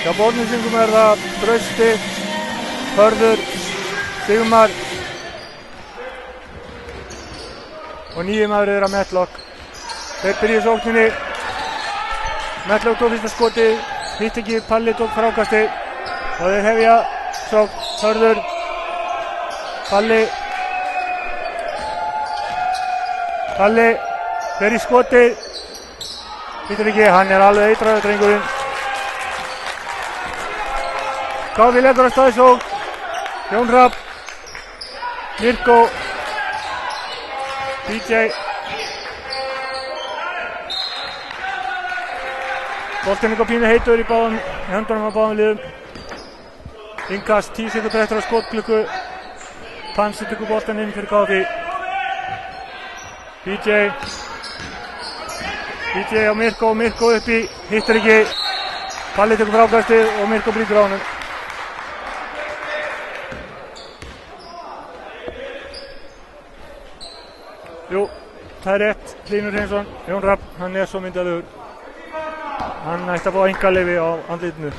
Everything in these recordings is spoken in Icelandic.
Hjá Borgnesingum það Trausti, Hörður, Sigmar og nýju maður að Matlock. Þeir byrja sókninni. Matlock tók fyrsta skoti, hitt ekki, Palli tók frákasti og þeir hefja sókn. Hörður, Palli fer í skoti, hittir ekki, hann alveg eitraður drengurinn. Kári leggur að staði sókn, Jón Hrafn, Mirko, DJ. Boltinn eitthvað pínu heitur í höndunum á báðum liðum. Innkast 10 sekúndur eftir á skotklukku. Pansi tekur boltinn inn fyrir KFÍ. DJ á Mirko uppi, hittir ekki. Palli tekur frákastið og Mirko brýtur á honum. Jú, það er rétt. Hlynur Hreinsson, Jón Hrafn, hann svo myndaður. Hann ætti að fá einkaleyfi á andlitinu.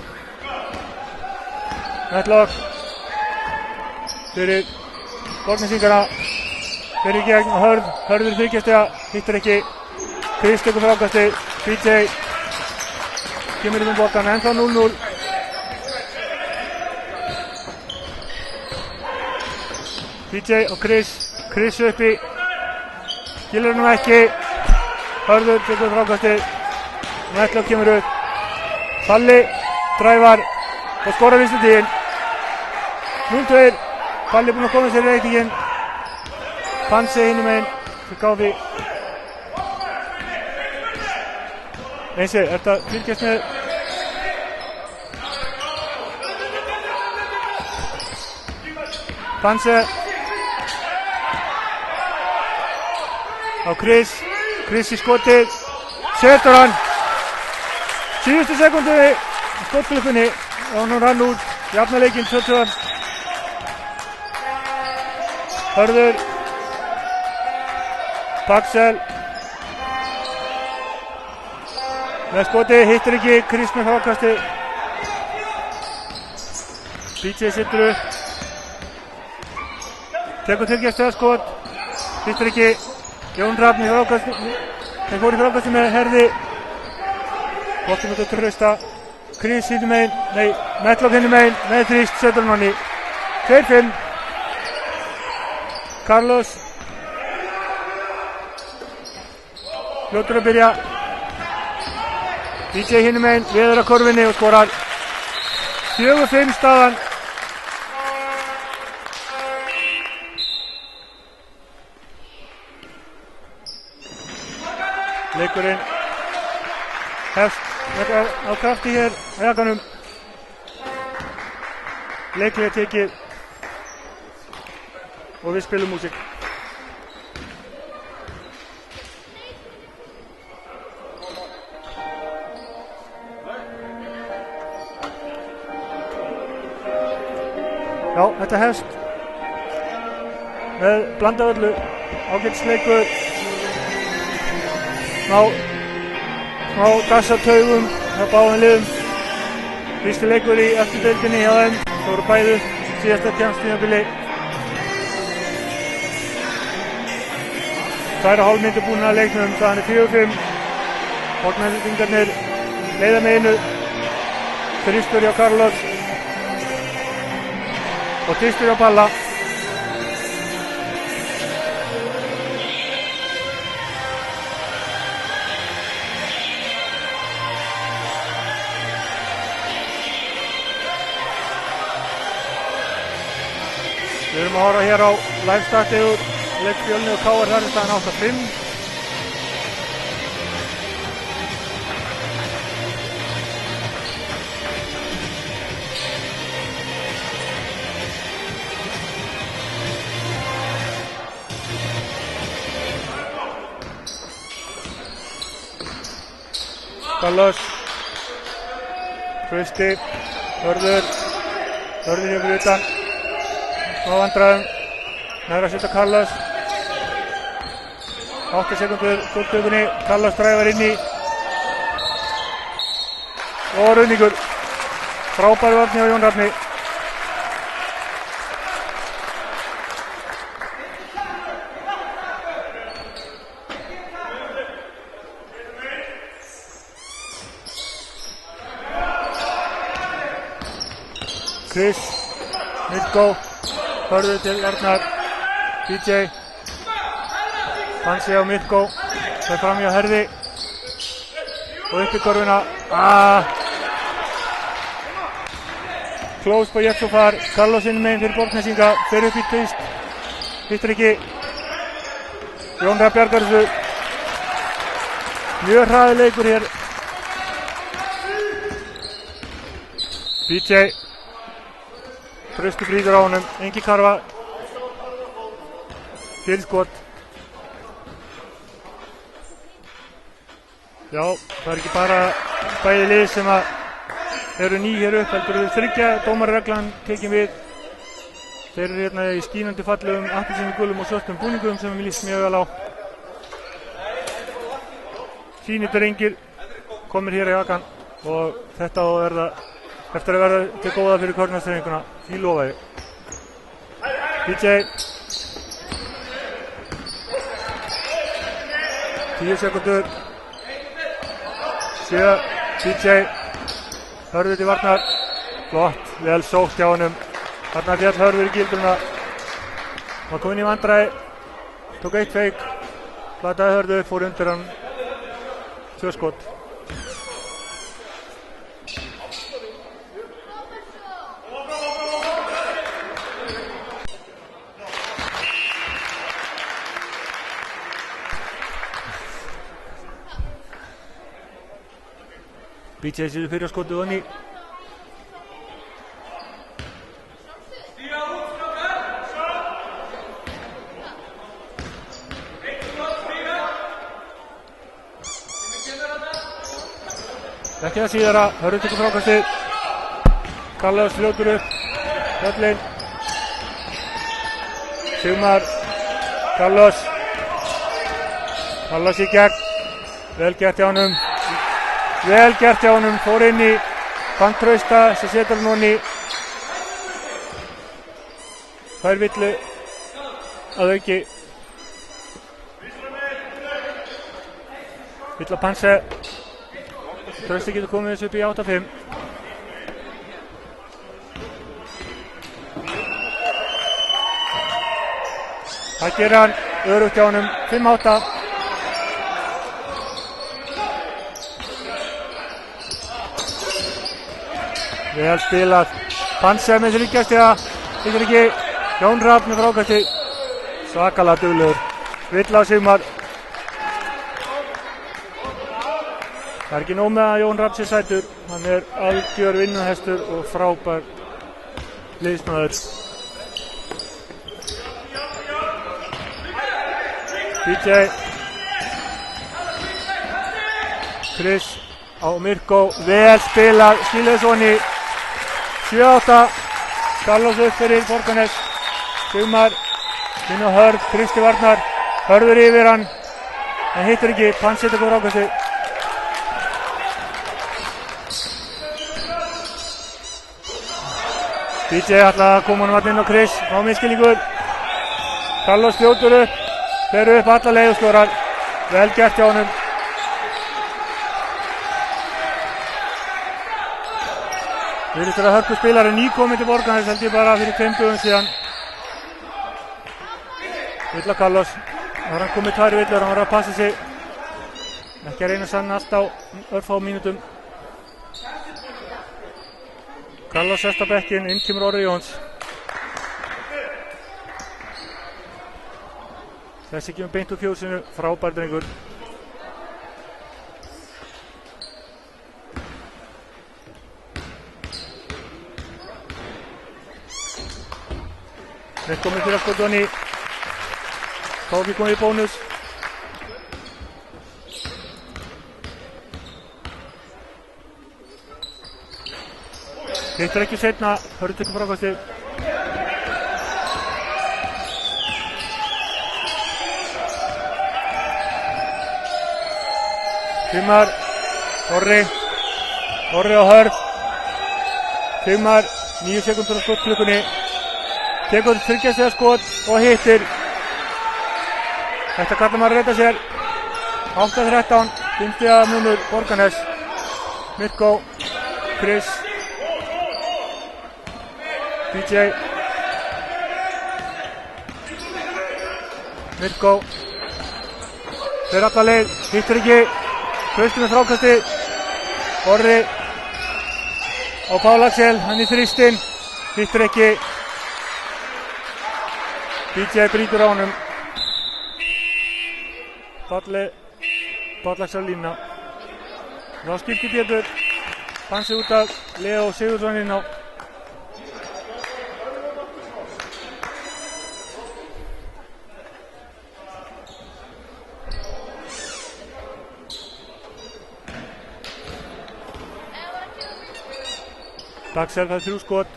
Matlock fyrir Borgnesingana. Fyrir gegn Hörður þykjastega, hittir ekki. Krist tekur frákasti, DJ kemur um boltan, ennþá 0-0. DJ og Chris uppi. Skilur hann ekki. Hörður tekur frákasti. Matlock kemur upp. Palli dræfar og skorar vinstri tíðin. 0-2. Palli búinn að koma sér í reytingin. Pansi hinum einn fyrir KFÍ. Einsi, ertu að fylgjast með? Pansi á Chris í skotið. Setur hann. Síðustu sekundu í skotklukkunni og hann rann út. Jafna leikinn 2-2. Hörður. Paxel. Með skoti, hittir ekki, Chris með frákasti. DJ situr upp. Tekur tilgjast skot. Hittir ekki. Jón Hrafn í frákasti. Þeir fór í frákasti með herði. Boltinn út á Trausta. Chris hinum einn. Nei, Matlock hinum einn. Með þrýst, setur hann í. 2-5. Carlos. Fljótur að byrja. DJ hinum einn, veður að korfinni og skorar. 4-5 staðan. Leikurinn hefst á krafti hér á jakanum. Leiklið tekið og við spilum músík. Já, þetta hefst með blandaöllu, ágætisleikur, smá dassataugum hjá báðum liðum. Fyrsti leikur í eftirdeildinni hjá þeim, það voru bæði síðasta tímabili. 2,5 mínútur búin að leiknum, staðan er 4-5. Borgnesingarnir leiða með einu, þrýstur hjá Carlos og týstur hjá Palla. Við erum að horfa hér á live-startið úr leik Fjölni og KR, þar er staðan 8-5. Carlos, Trausti, Hörður hjá fyrir utan, smá vandræðum, næra að setja Carlos, 8 sekundur skottökunni, Carlos dræfar inn í og ruðningur. Frábær vörn hjá Jón Rafni. Chris, Mirko, Hörður til Arnar, DJ, Hansi á Mirko, það fram hjá Herði og upp í korfuna. Close på Jöksofar, Carlos inn megin fyrir Borgnesinga, fer upp í tvist, hittir ekki. Jón Rafn bjargar þessu. Mjög hraður leikur hér. DJ. Trausti brýtur á honum, Engi Karfa, fyrirskot. Já, það ekki bara bæði lið sem eru ný hér upp, heldur við þriggja dómarreglan tekin við. Þeir eru hérna í skínandi fallegum, appelsínugulum og svörtum búningum sem við líst mjög vel á. Fínir drengir komir hér í jakan og þetta á að verða eftir að verða til góða fyrir korfnastrenguna, því lofa ég. DJ 10 sekundur 7, DJ Hörður til varnar, flott, vel sótt hjá honum. Þarna fjall Hörður í gildruna, var komin í vandræði, tók eitt feik, plataði Hörður, fór undir hann 2 skot. BJ sér fyrir skotið onni. Ekki það síðara, Hörður tekur frákastið. Carlos fljótur upp, Höllin. Sigmar, Carlos í gegn, vel gert hjá honum. Vel gert hjá honum, fór inn í, fann Trausta sem setur hann onni. Fær villu að auki. Villa Panse. Trausti getur komið þessu upp í 8-5. Það gerir hann, örugt hjá honum, 5-8. Vel spilað, Panse með þessu líkjastiða, hittir ekki, Jón Rafn með frákasti, svakalega duglegur, Villa á Sigmar. Það er ekki nóg með að Jón Rafn sé sætur, hann er algjör vinnuhestur og frábær liðsmaður. DJ, Chris á Mirko, vel spilað, skilaði svonni. 7-8, Carlos upp fyrir Borgarnes, Sigmar, inn á Hörð, Kristi varnar, Hörður yfir hann, en hittir ekki, Panse tekur frákasti. DJ ætlaði að koma honum inn á Chris, á misskilningur, Carlos fljótur upp, fer upp alla leið og skorar, vel gert hjá honum. Við erum þetta hörku spilari nýkominn til Borgarnes, held ég bara fyrir 5 dögum síðan. Villa Carlos, það var hann komið 2 villur, hann var að passa sig. Ekki að reyna að sannast á örfá mínútum. Carlos sest á bekkinn, inn kemur Orri Jóns. Þessi kemur beint úr fjósinu, frábær drengur. Við komum til að skota hann í, Tóki komið í bónus. Hittir ekki setna, Hörður tekur frákasti. Sigmar, Orri á Hörð. Sigmar 9 sekúndur á skotklukkunni. Tekur 3 stiga skot og hittir. Þetta kallar maður að redda sér. 8-13, 5 stiga munur Borgarnes. Mirko, Chris, DJ, Mirko, fer alla leið, hittir ekki, Trausti með frákasti, Orri og Pál Axel, hann í þrýstinn, hittir ekki, DJ brýtur á honum, Pál Axel lína. Þá skipti Pétur, fann sig út af Leo Sigurðsson inn á. Dagsel fær 3 skot.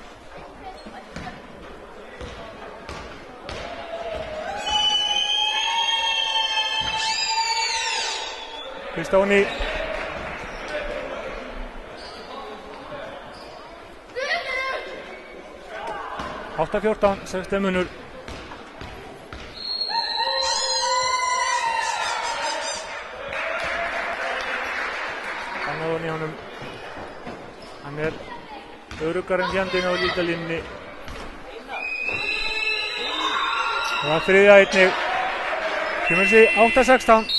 Kristóni. Átta 14, 6 munur. Hann á honum. Hann öruggar en fjandinn á líkalínni. Og að þriðja einnig. Kemur þessi 8-16.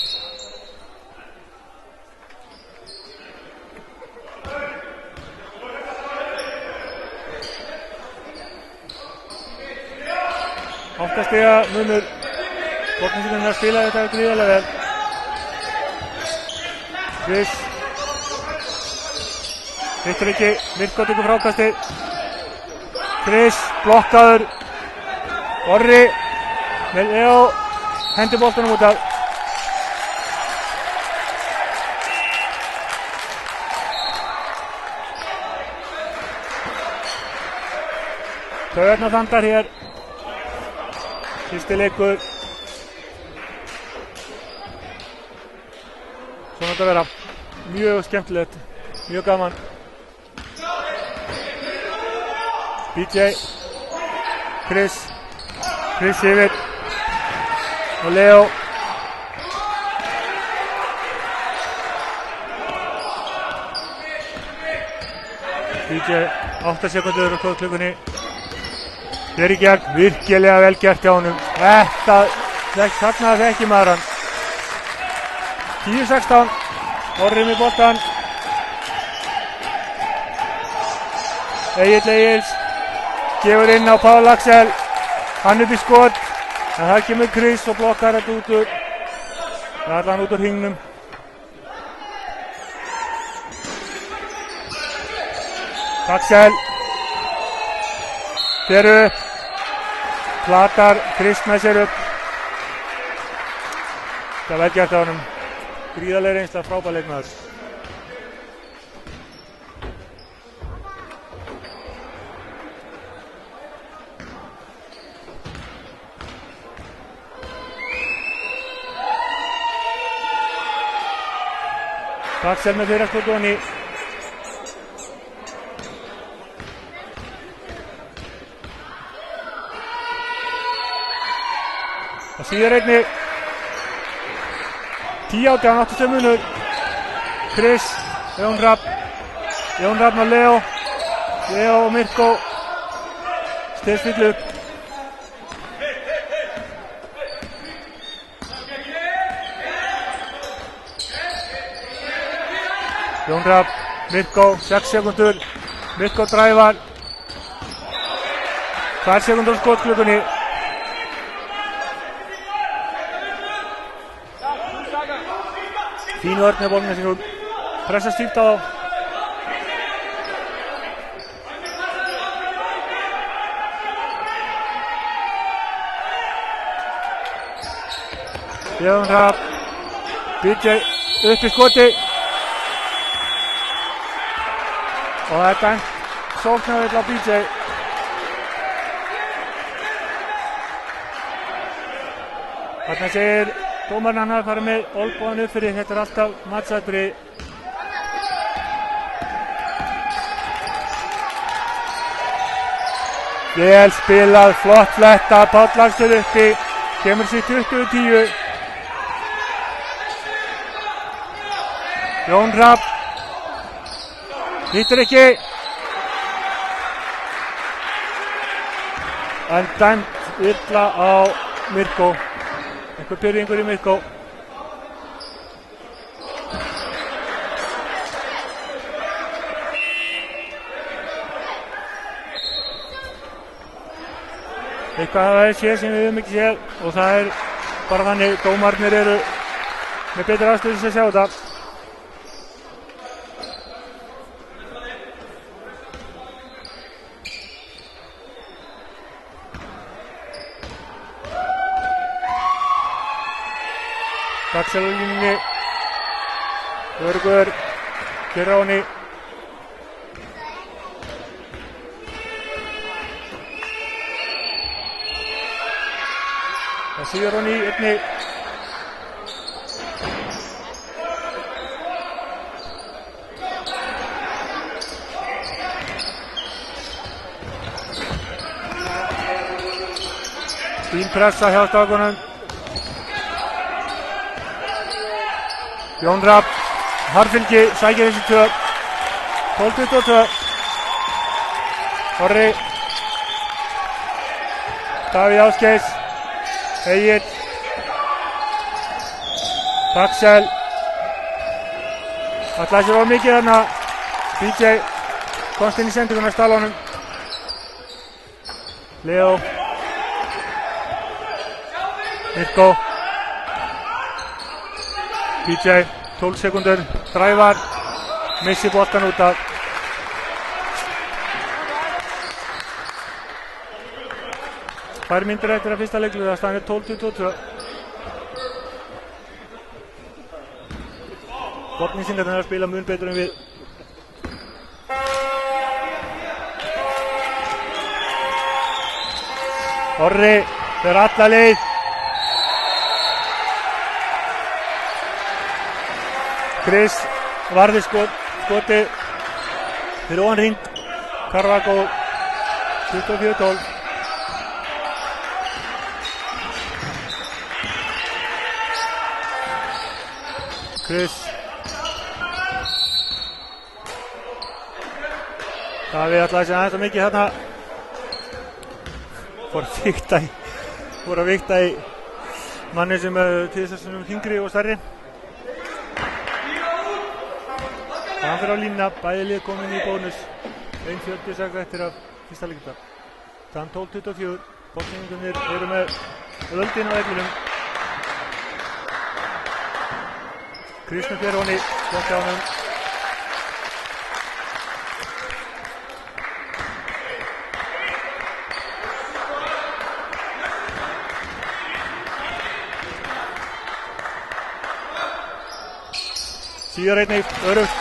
Stiga munur. Borgnesingarnir að spila þetta gríðarlega vel. Chris. Hittir ekki, Mirko tekur frákasti. Chris, blokkaður. Orri með Leo, hendir boltanum út af. Taugarnar þandar hér. Fyrsti leikur. Svona þetta vera mjög skemmtilegt, mjög gaman. BJ, Chris yfir og Leo. BJ 8 sekundur á klukkunni. Hér í gegn, virkilega vel gert hjá honum. Þarna þekki maður hann. 10-16, Orri með boltan. Egils gefur inn á Pál Axel. Hann upp í skot. En það kemur Chris og blokkar þetta út úr. Það er hann út úr hringnum. Axel. Fer upp. Platar Chris með sér upp. Það vel gert á honum. Gríðarlega reynsla, frábær leikmaður. Axel með fyrir skotoni. Það síðar einnig 10-18, 8 munur. Chris, Jón Rafn og Leo og Mirko stigsfyllu upp. Jón Rafn, Mirko, 6 sekundur. Mirko dræfar. 2 sekundur á skotklukkunni. Fín vörn með bolna sem hún pressa stíft á þá. Jón Rafn, BJ upp í skoti. Og þetta sóknarvill á BJ. Þarna segir dómarinn hann að fara með olbúan upp fyrir, þetta alltaf matsatriði. Vel spilað, flott fletta, Páll Lagsson uppi, kemur sér 20-10. Jón Hrafn, hittir ekki. En dæmt illa á Mirko, einhver byrjingur í Mirko. Eitthvað hafa þeir séð sem við höfum ekki séð og það er bara þannig, dómarnir eru með betri aðstöðu til að sjá þetta. Dagsel á línunni, Örgur, Kyrráni. Það síður hann í einni. Fín pressa hjá strákunum. Jón Hrafn, Harfylgi, sækir þessi 2. 12-22. Orri. Davíð Ásgeirs. Egill. Dagsel. Ætlaði sér of mikið þarna. BJ komst inn í sendinguna stálunum. Leo. Mirko. BJ, 12 sekundur, drævar, missi boltan út af. Fær myndir eftir að fyrsta leikluða, staðan er 12-22. Botnísingarnir að spila mun betur en við. Orri, fer alla leið. Chris varði skoti fyrir ofan hring. Carvaco 24-12. Chris. Davíð ætlaði sér aðeins mikið þarna. Fór að vikta í manni sem er til þess að þyngri og stærri. Hann fyrir á línuna, bæði lið komin í bónus. 1:46 eftir af fyrsta leikluta. Þann 12-24, botningarnir eru með völdin á vellinum. Kristján Björnóni, flott á honum. Síðar einnig, örugt.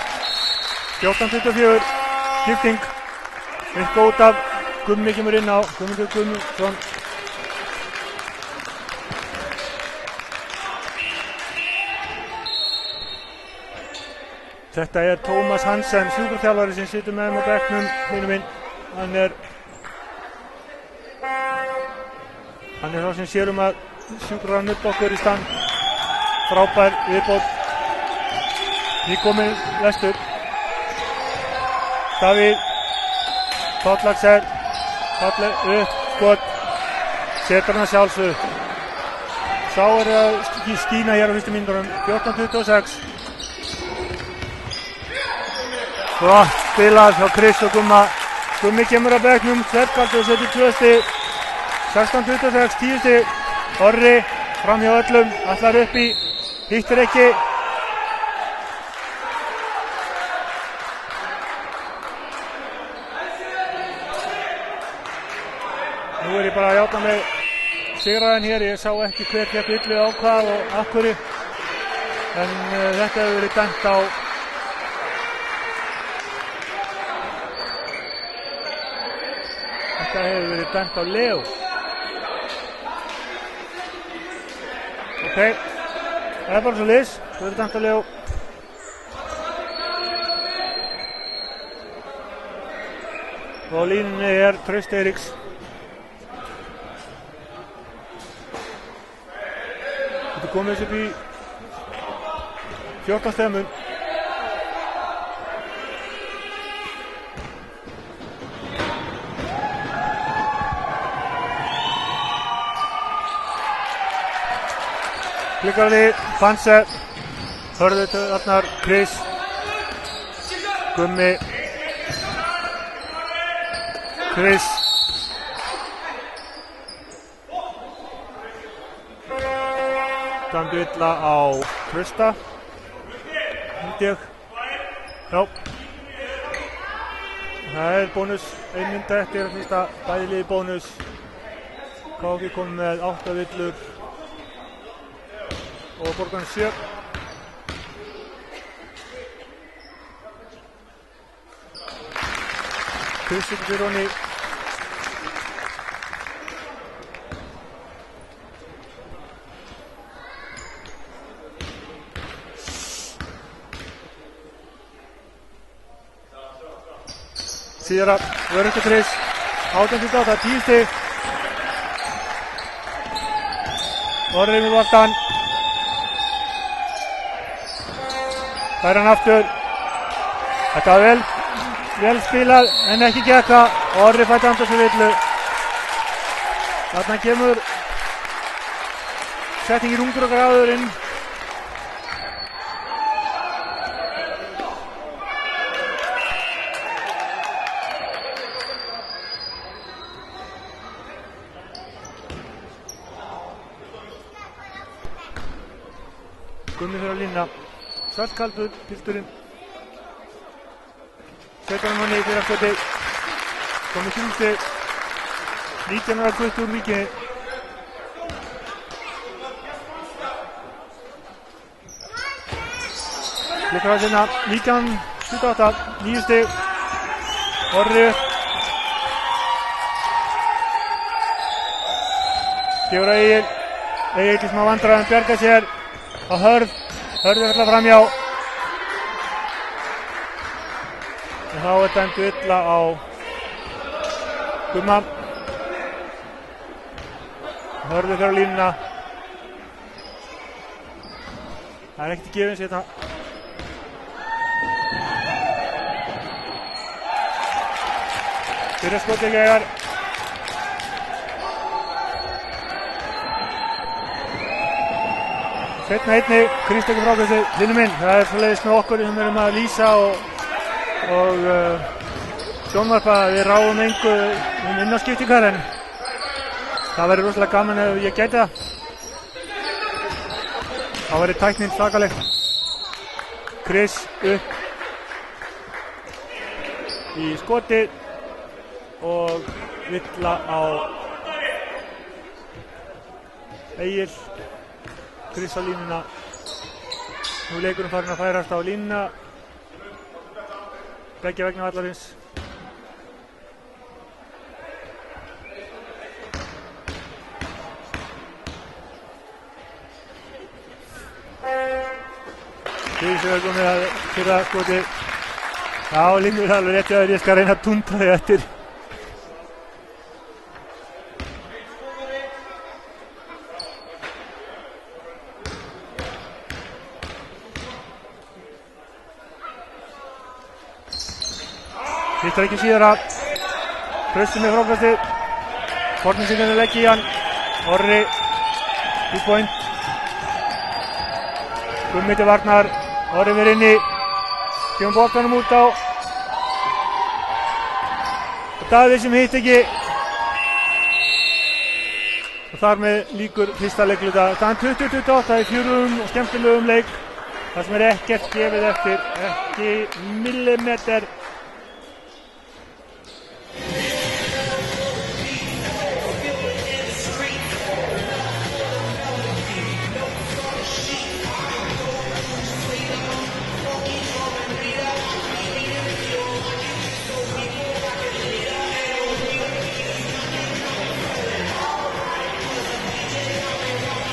14-24, skipting. Mikko út af, Gummi kemur inn á, Guðmundur Guðmundsson. Þetta er Tómas Hansen, sjúkraþjálfari sem situr með á bekknum, vinur minn. Hann er þá sem sér að sjúkraþjálfarinn nudd okkur í stand. Frábær viðbót. Nýkominn vestur. Davíð. Páll Lagsson. Páll upp, skot. Setur hann sjálfsögðu. Sá er að skína hér á fyrstu mínútunum. 14-26. Flott spilað hjá Chris og Gumma. Gummi kemur að bekknum, þverkaldur og setur 2 stig. 16-26, 10 stig. Orri fram hjá öllum, allar upp í, hittir ekki. Nú er ég bara að játa mig sigraðan hér, ég sá ekki hver fékk villu á hvað og af hverju. En þetta hefur verið dæmt á Leo. Ok, það er bara svo liðs, það verið dæmt á Leo. Og á línunni er Trausti Eiríks. komið þessu upp í 14 stiga mun. Klikkarði, Fanse, Hörður, Arnar, Chris, Gummi, Chris, Dandu illa á Krista, held ég, já, það bónus, einmynda eftir fyrsta bæðiliði bónus, KG kom með 8 villur og Borgarnes 7. Kristi fyrir honni. Síðara, Öryggur Chris, 18-8, 10 stig. Orri með boltan. Fær hann aftur. Þetta var vel spilað en ekki gekka. Orri fætti hann þessu villu. Þarna kemur setting í rungur og gráður inn. Gummi fyrir að lína. Saltkaldur, pilturinn. Setur hann honni í fyrraflöti. Komið 3 stig. 19 ára gutt úr víkinni. Blikkar á sinna. 19-28. 9 stig. Orri. Gefur að Egil. Egil í smá vandræðum bjarga sér. Á Hörð. Hörður ætla framjá. En þá dæmdu illa á Gumma. Hörður fyrir á línuna. Það ekkert gefins hérna. Fyrir skotið ekki egar. Setna einni, Kristján frá þessu linnu minn. Það svoleiðis með okkur sem erum að lýsa og sjónvarpa. Við ráðum engu innanskiptingar en það verður rosalega gaman ef ég gæti það. Þá verður tæknin svakaleg. Chris upp í skoti og villa á Egil. Chris á línuna. Nú er leikurinn farin að færast á línuna. Beggja vegna vallarins. Þessu er komið að fyrra skoti. Já, Lingur er alveg rétt að ég skal reyna að túnta þig eftir. Hittar ekki síðara. Trausti með frákasti. Forninsingurinn leggi í hann. Orri í point. Gummi til varnar. Orri verið inni. Kemur boltanum út á. Og Davíð sem hitt ekki. Og þar með líkur fyrsta leikluta. Staðan 20-28 í fjórðum og skemmtilegum leik. Það sem er ekkert gefið eftir. Ekki millimeter.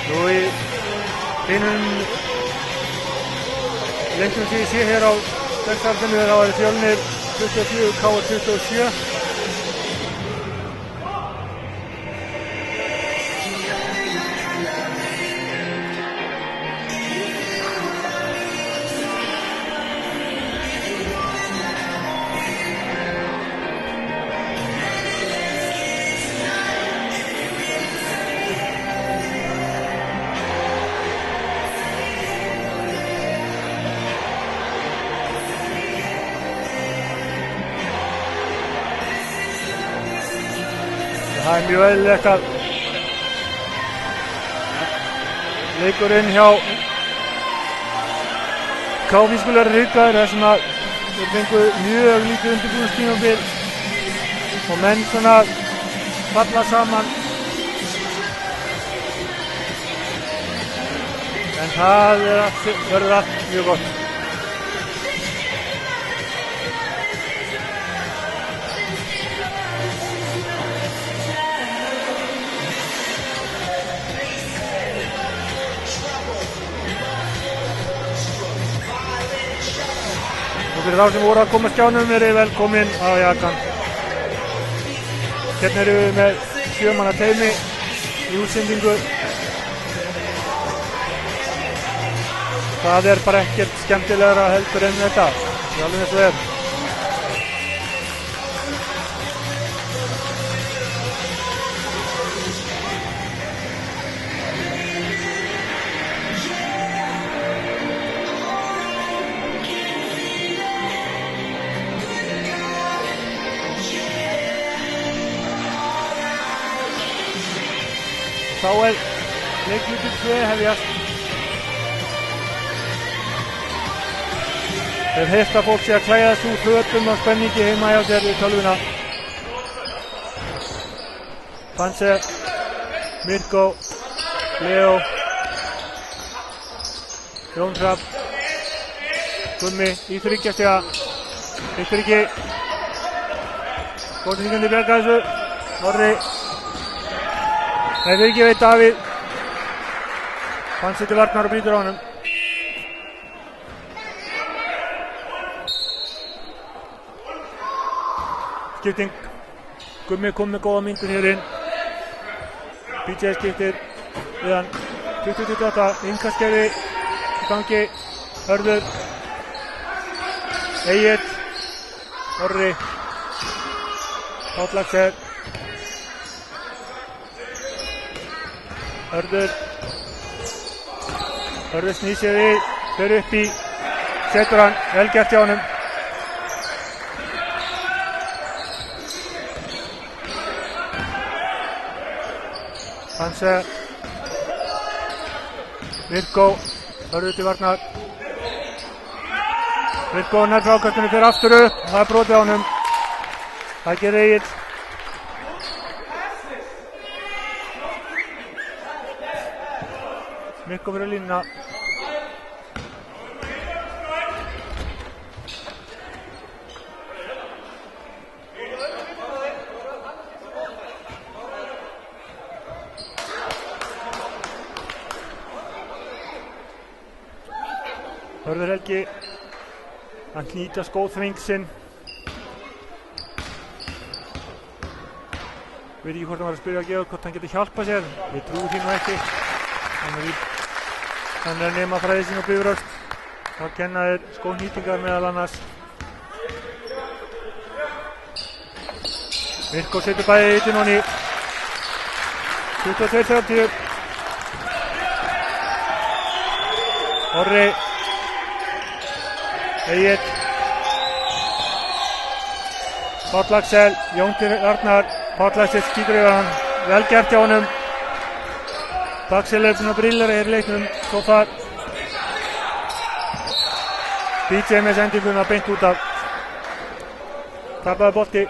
Nú í hinum leiknum sem ég sé hér á dagsarðinu þá er Fjölnir 24, KR 27. Það er mjög eðlilegt að leikurinn hjá KV skuli vera hrikaður þar sem að þeir fengu mjög lítið undirbúningstímabil og menn svona falla saman. En það verður allt mjög gott. Og fyrir þá sem voru að koma skjánum er velkomin á Jakan. Hérna erum við með 7 manna teymi í útsendingu. Það er bara ekkert skemmtilegra heldur en þetta. Það er alveg eins og er. Þá er leiklutur 2 hefjast. Þeir heyrt að fólk sé að klæðast úr fötum og spenningi heima hjá sér í tölvuna. Panse, Mirko, Leo, Jón Hrafn, Gummi í þryggjastega. Hittir ekki. Góðsíkandi bjarga þessu. Norri. Nei, ekki veit Davíð. Panse til varnar og brýtur á honum. Skipting. Gummi kom með góða myndun hér inn. BJ skiptir við hann. 20-28. Innkastgerði í gangi. Hörður. Egill. Orri. Páll Axel. Hörður snýr sér við, fer upp í, setur hann, vel gert hjá honum. Hanse, Mirko, Hörður til varnar. Mirko nær frákastinu, fer aftur upp, það er brotið á honum. Það gerir Egill. Mirko fyrir línuna. Hörður Helgi að knýta skóþving sinn. Veit ekki hvort hann var að spyrja að gefa hvort hann getur hjálpað sér. Ég trúi því nú ekki. Hann er nema fræði sín á Bifröst. Það kenna þeir skónýtingar meðal annars. Mirko setur bæði í Dinoni. 22-30. Orri. Egill. Páll Axel. Jón til Arnar. Páll Axel skýtur yfir hann. Vel gert hjá honum. Axel er búinn að brillera hér í leiknum. Svo far. BJ með sendinguna beint út af. Tapaði bolti.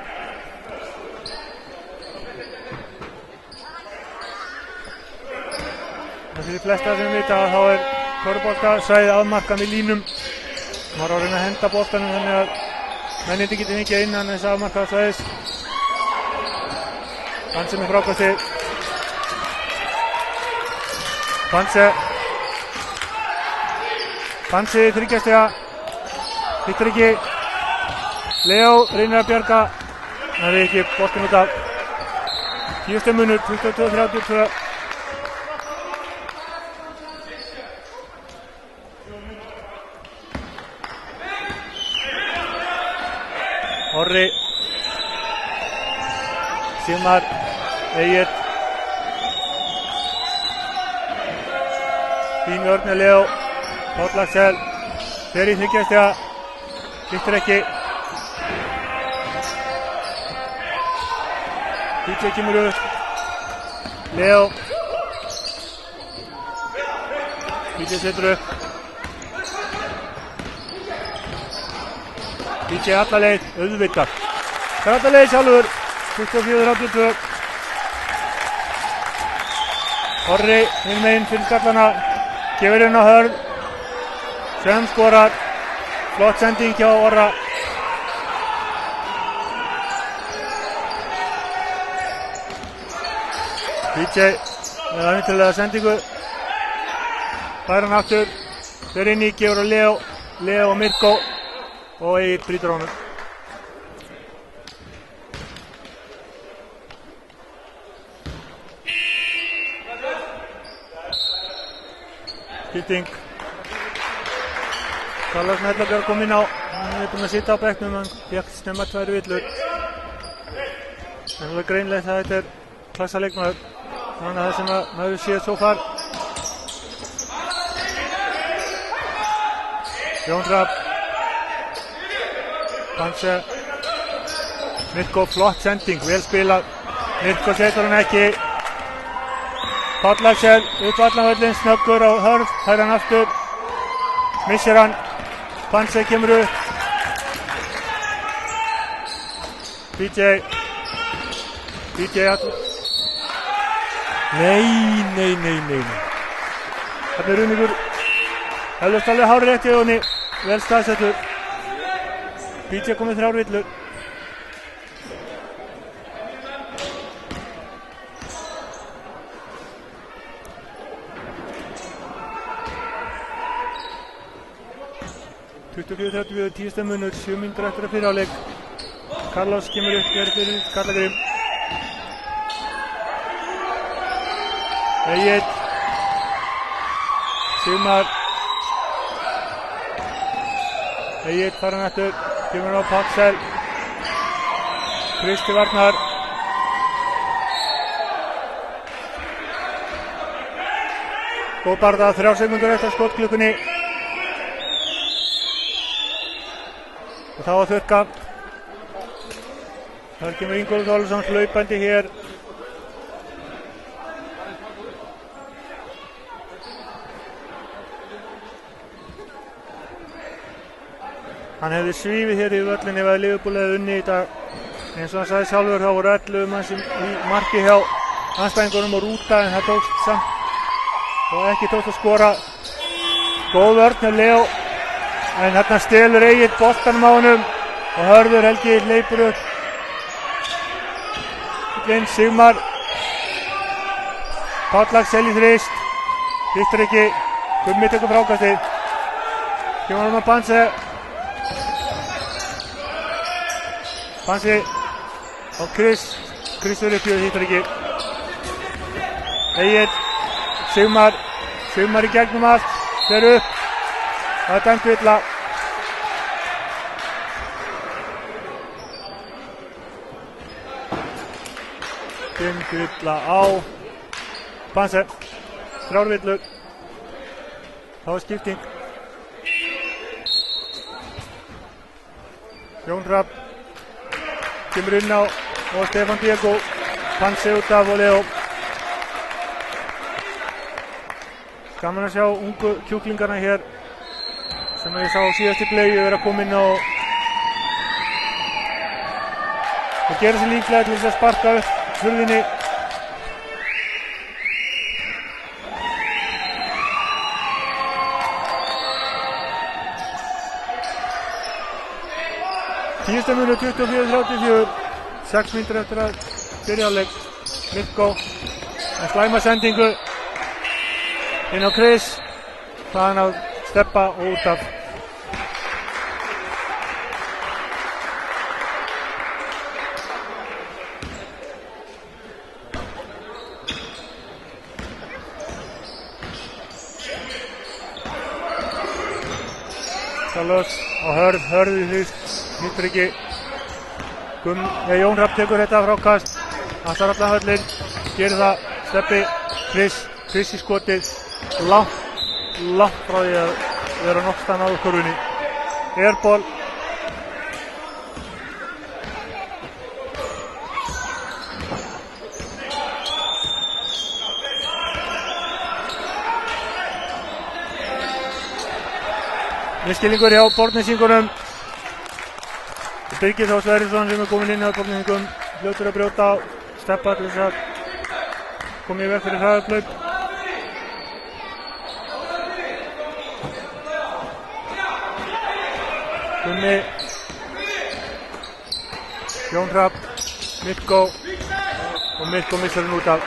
Það fyrir flesta sem vita að þá er körfuboltasvæðið afmarkað með línum. Maður á að reyna að henda boltanum þannig að mennindi geti mikið innan þess afmarkaða svæðis. Hann sem er frákastið. Panse í þryggjastega. Hittir ekki. Leo reynir að bjarga. Það er ekki boltinn út af. 10 munur, 22-32. Orri. Sigmar. Egill. Fín vörn með Leo. Páll Axel. Fer í þryggjastega. Hittir ekki. PJ kemur upp. Leo. PJ setur upp. PJ alla leið, auðvitað. Það alla leið sjálfur. 24-32. Orri hinn meginn fyrir skallana. Gefur inn á Hörð. Sem skorar. Flott sending hjá Orra. PJ með aðvindilega sendingu. Fær hann aftur. Fer inn í, gefur á Leo. Leo og Mirko. Og Egill brýtur honum. Skipting. Carlos Mellabjörg kom inn á. Hann er búinn að sitja á bekknum. Hann fékk snemma 2 villur. En það er greinlegt að þetta er klassaleikmaður. Þannig að það sem maður séð svo far. Jón Rapp. Panse. Mirko, flott sending, vel spilað. Mirko setur hann ekki. Páll Axel, upp allan völlinn, snöggur á Hörð, fær hann aftur. Missir hann. Panse kemur upp. PJ all... Nei. Þarna er Runningur. Helvist alveg hárið rétt í augunni. Vel staðsettur. PJ komið 3 villur. (24-30) 10 stemmunur, 7 mínútur eftir að fyrir áleik. Carlos kemur upp hér fyrir Karlagrim. Egill. Sigmar. Egill fær hann eftir. Kemur hann á Paxel. Kristi Varnar. Góð barða, 3 sekúndur eftir skotklukkunni. Og þá að þurrka. Þar kemur Ingólfur Þorleifsson hlaupandi hér. Hann hefði svífið hér í völlinni ef að Liverpool hefði unnið í dag. Eins og hann sagði sjálfur, þá voru 11 manns í marki hjá andstæðingunum og rúta, en það tókst samt og ekki tókst að skora. Góð vörn hjá Leo, en hérna stelur Egill boltanum á honum og Hörður Helgi hleypur upp. Sigmar. Páll Axel í þrist. Hittir ekki. Gummi tekur frákastið. Kemur hann á Panse. Panse á Chris. Chris verður upp í og hittir ekki. Egill. Sigmar. Sigmar í gegnum allt. Fer upp. Það er dæmt villa. Dæmt villa á Panse. 3 villur. Þá er skipting. Jón Rapp kemur inn á og Stefán Diego. Panse út af og Leo. Gaman að sjá ungu kjúklingarna hér sem ég sá síðast í bleiu vera að koma inn og gera sér líklega til þess að sparka upp hurðinni. Tíustu mínútu 24-34, 6 mínútur eftir að byrja áleik. Mirko með slæma sendingu inn á Chris, það hann að steppa út af. Carlos á Hörð í hlýst, hittir ekki. Jón Rapp tekur þetta frákast, allar allan höllin, gerir það, steppi, Chris í skotið, langt frá því að vera nokkstann á kurvunni. Airball. Misskilningur hjá Borgnesingunum. Birgir Þór Sverrisson sem komin inn á Borgnesingum. Fljótur að brjóta á. Steppa til þess að koma í veg fyrir hraðahlaup. Gummi. Jón Hrafn. Mirko. Og Mirko missar hann út af.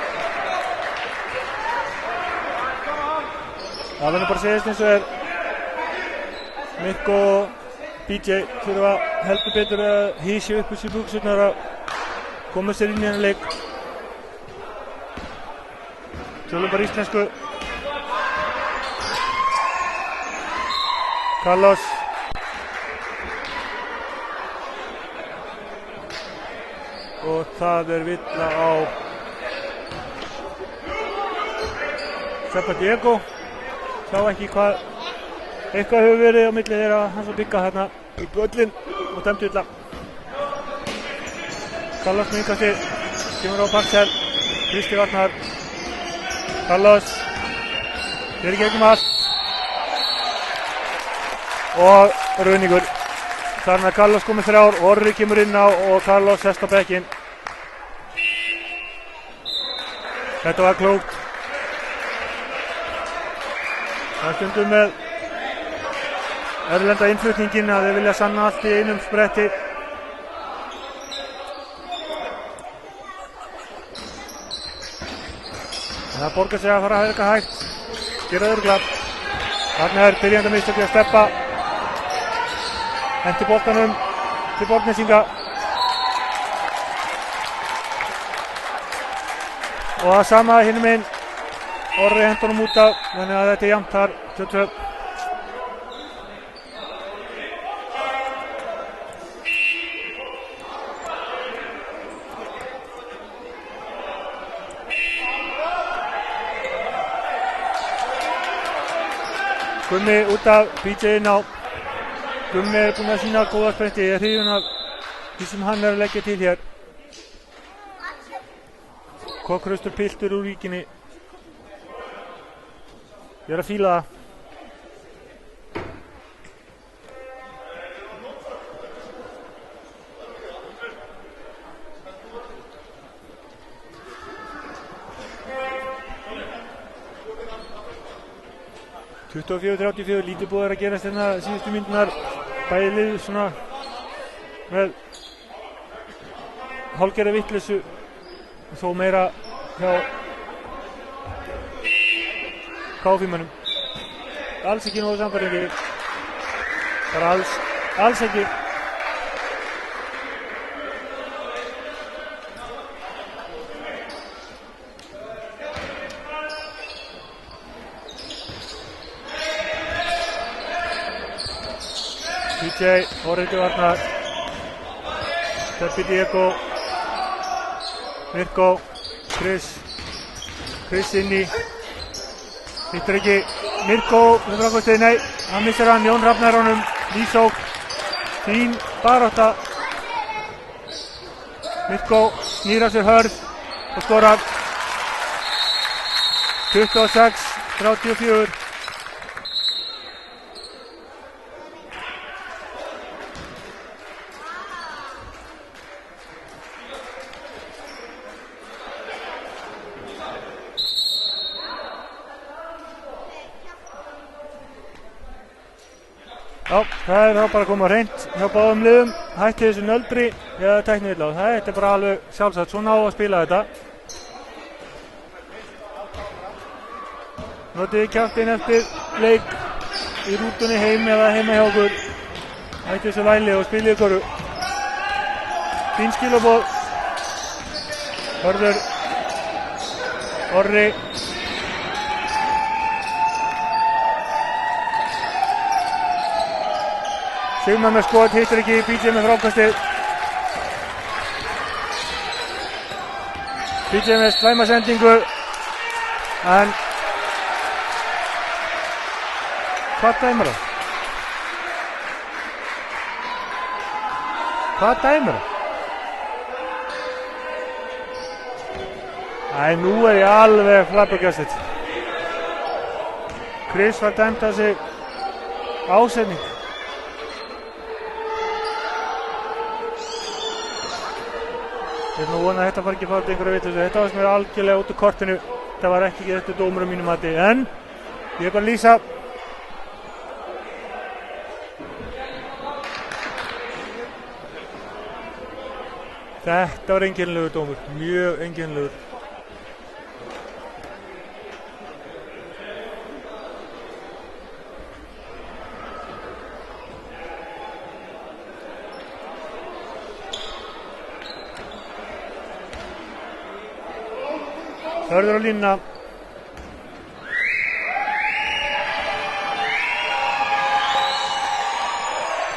Það verður bara að segjast eins og Mirko og BJ þurfa heldur betur að hísja upp úr sér buxurnar að koma sér inn í þennan leik. Tölum bara íslensku. Carlos. Og það villa á Steppa Diego. Sá ekki hvað eitthvað hefur verið á milli þeirra hans að bygga hérna í böllin og dæmdi illa. Carlos með innkasti, kemur á Paxel, Kristi Varnar. Carlos, fyrir gegnum allt. Og Rauningur. Þar með Carlos komið þrjár, Orri kemur inn á og Carlos sest á bekkinn. Þetta var klókt. Það er stundum með erlenda innflutningin að þeir vilja sanna allt í einum spretti. Það borgar sig að fara að hægka hægt. Gera örugglega. Þarna byrjandi mistökki að Steppa. Hendi boltanum til Borgnesinga. Og það sama hinum inn. Orri hendur honum út af, þannig að þetta jafnt þar, 2-2. Gummi út af, BJ inn á. Gummi búinn að sína góða spretti, ég hrifinn af því sem hann að leggja til hér. Kokkraustur piltur úr víkinni. Ég að fíla það. (24-34) lítið búið að gerast hérna síðustu myndunar. Bæði lið svona með hálfgerða vitleysu. Þó meira hjá KFÍ-mönnum. Alls ekki nógu sannfærandi. Bara alls ekki. BJ, Orri til Varnar. Steppi Diego. Mirko. Chris inni. Hittir ekki Mirko með framkvæmstuði, nei, hann missar hann, Jón Hrafnar honum, nýsók, fín barátta. Mirko snýr á sér hörð og skorar. 26-34. Já, það þá bara að koma hreint hjá báðum liðum, hætti þessu nöldri eða tæknivilla og það er bara alveg sjálfsagt, svona á að spila þetta. Notið kjaftinn eftir leik í rútunni heim eða heima hjá okkur. Hætti þessu væli og spilið ykkur. Fín skilaboð. Hörður. Orri. Sigmar með skot, hittir ekki, BJ með frákastið. BJ með slæma sendingu. En hvað dæmir það? Hvað dæmir það? Æ, nú er ég alveg flabbergasted. Chris var dæmt að sig ásetning. Ég er nú vonað að þetta fari ekki að fara til einhverja vitleysu. Þetta var sem er algjörlega út úr kortinu. Þetta var ekki réttur dómur á mínum mati, en ég er bara að lýsa. Þetta var einkennilegur dómur, mjög einkennilegur. Hörður á línuna.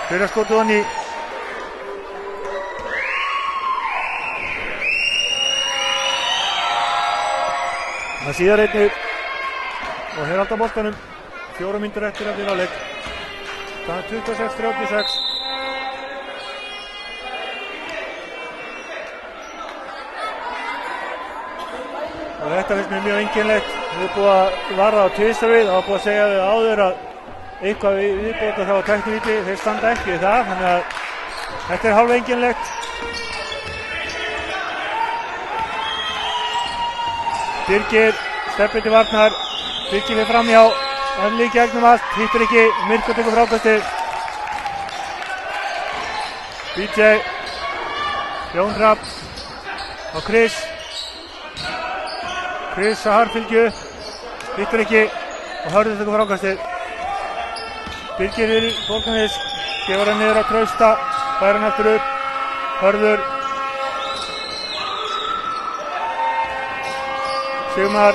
Byrjar skotið hann í. Það síðar einnig og hefur alltaf boltanum. 4 mínútur eftir að byrja leik. Það er 26-36. Og þetta finnst mér mjög einkennilegt. Við erum búið að varða á tvisvar við. Það var búið að segja við áður að eitthvað viðbóta þá á tæknivíti. Þeir standa ekki við það. Þannig að þetta er hálf einkennilegt. Birgir steppir til varnar. Birgir við framhjá. Önli í gegnum allt. Hittir ekki. Mirko tekur frákastið. BJ. Jón Rapp. Og Chris. Chris að harfylgju, hittur ekki og Hörður tekur frákastið. Birgir í Borgarnes, gefur hann niður á Trausta, fær hann aftur upp. Hörður. Sigmar.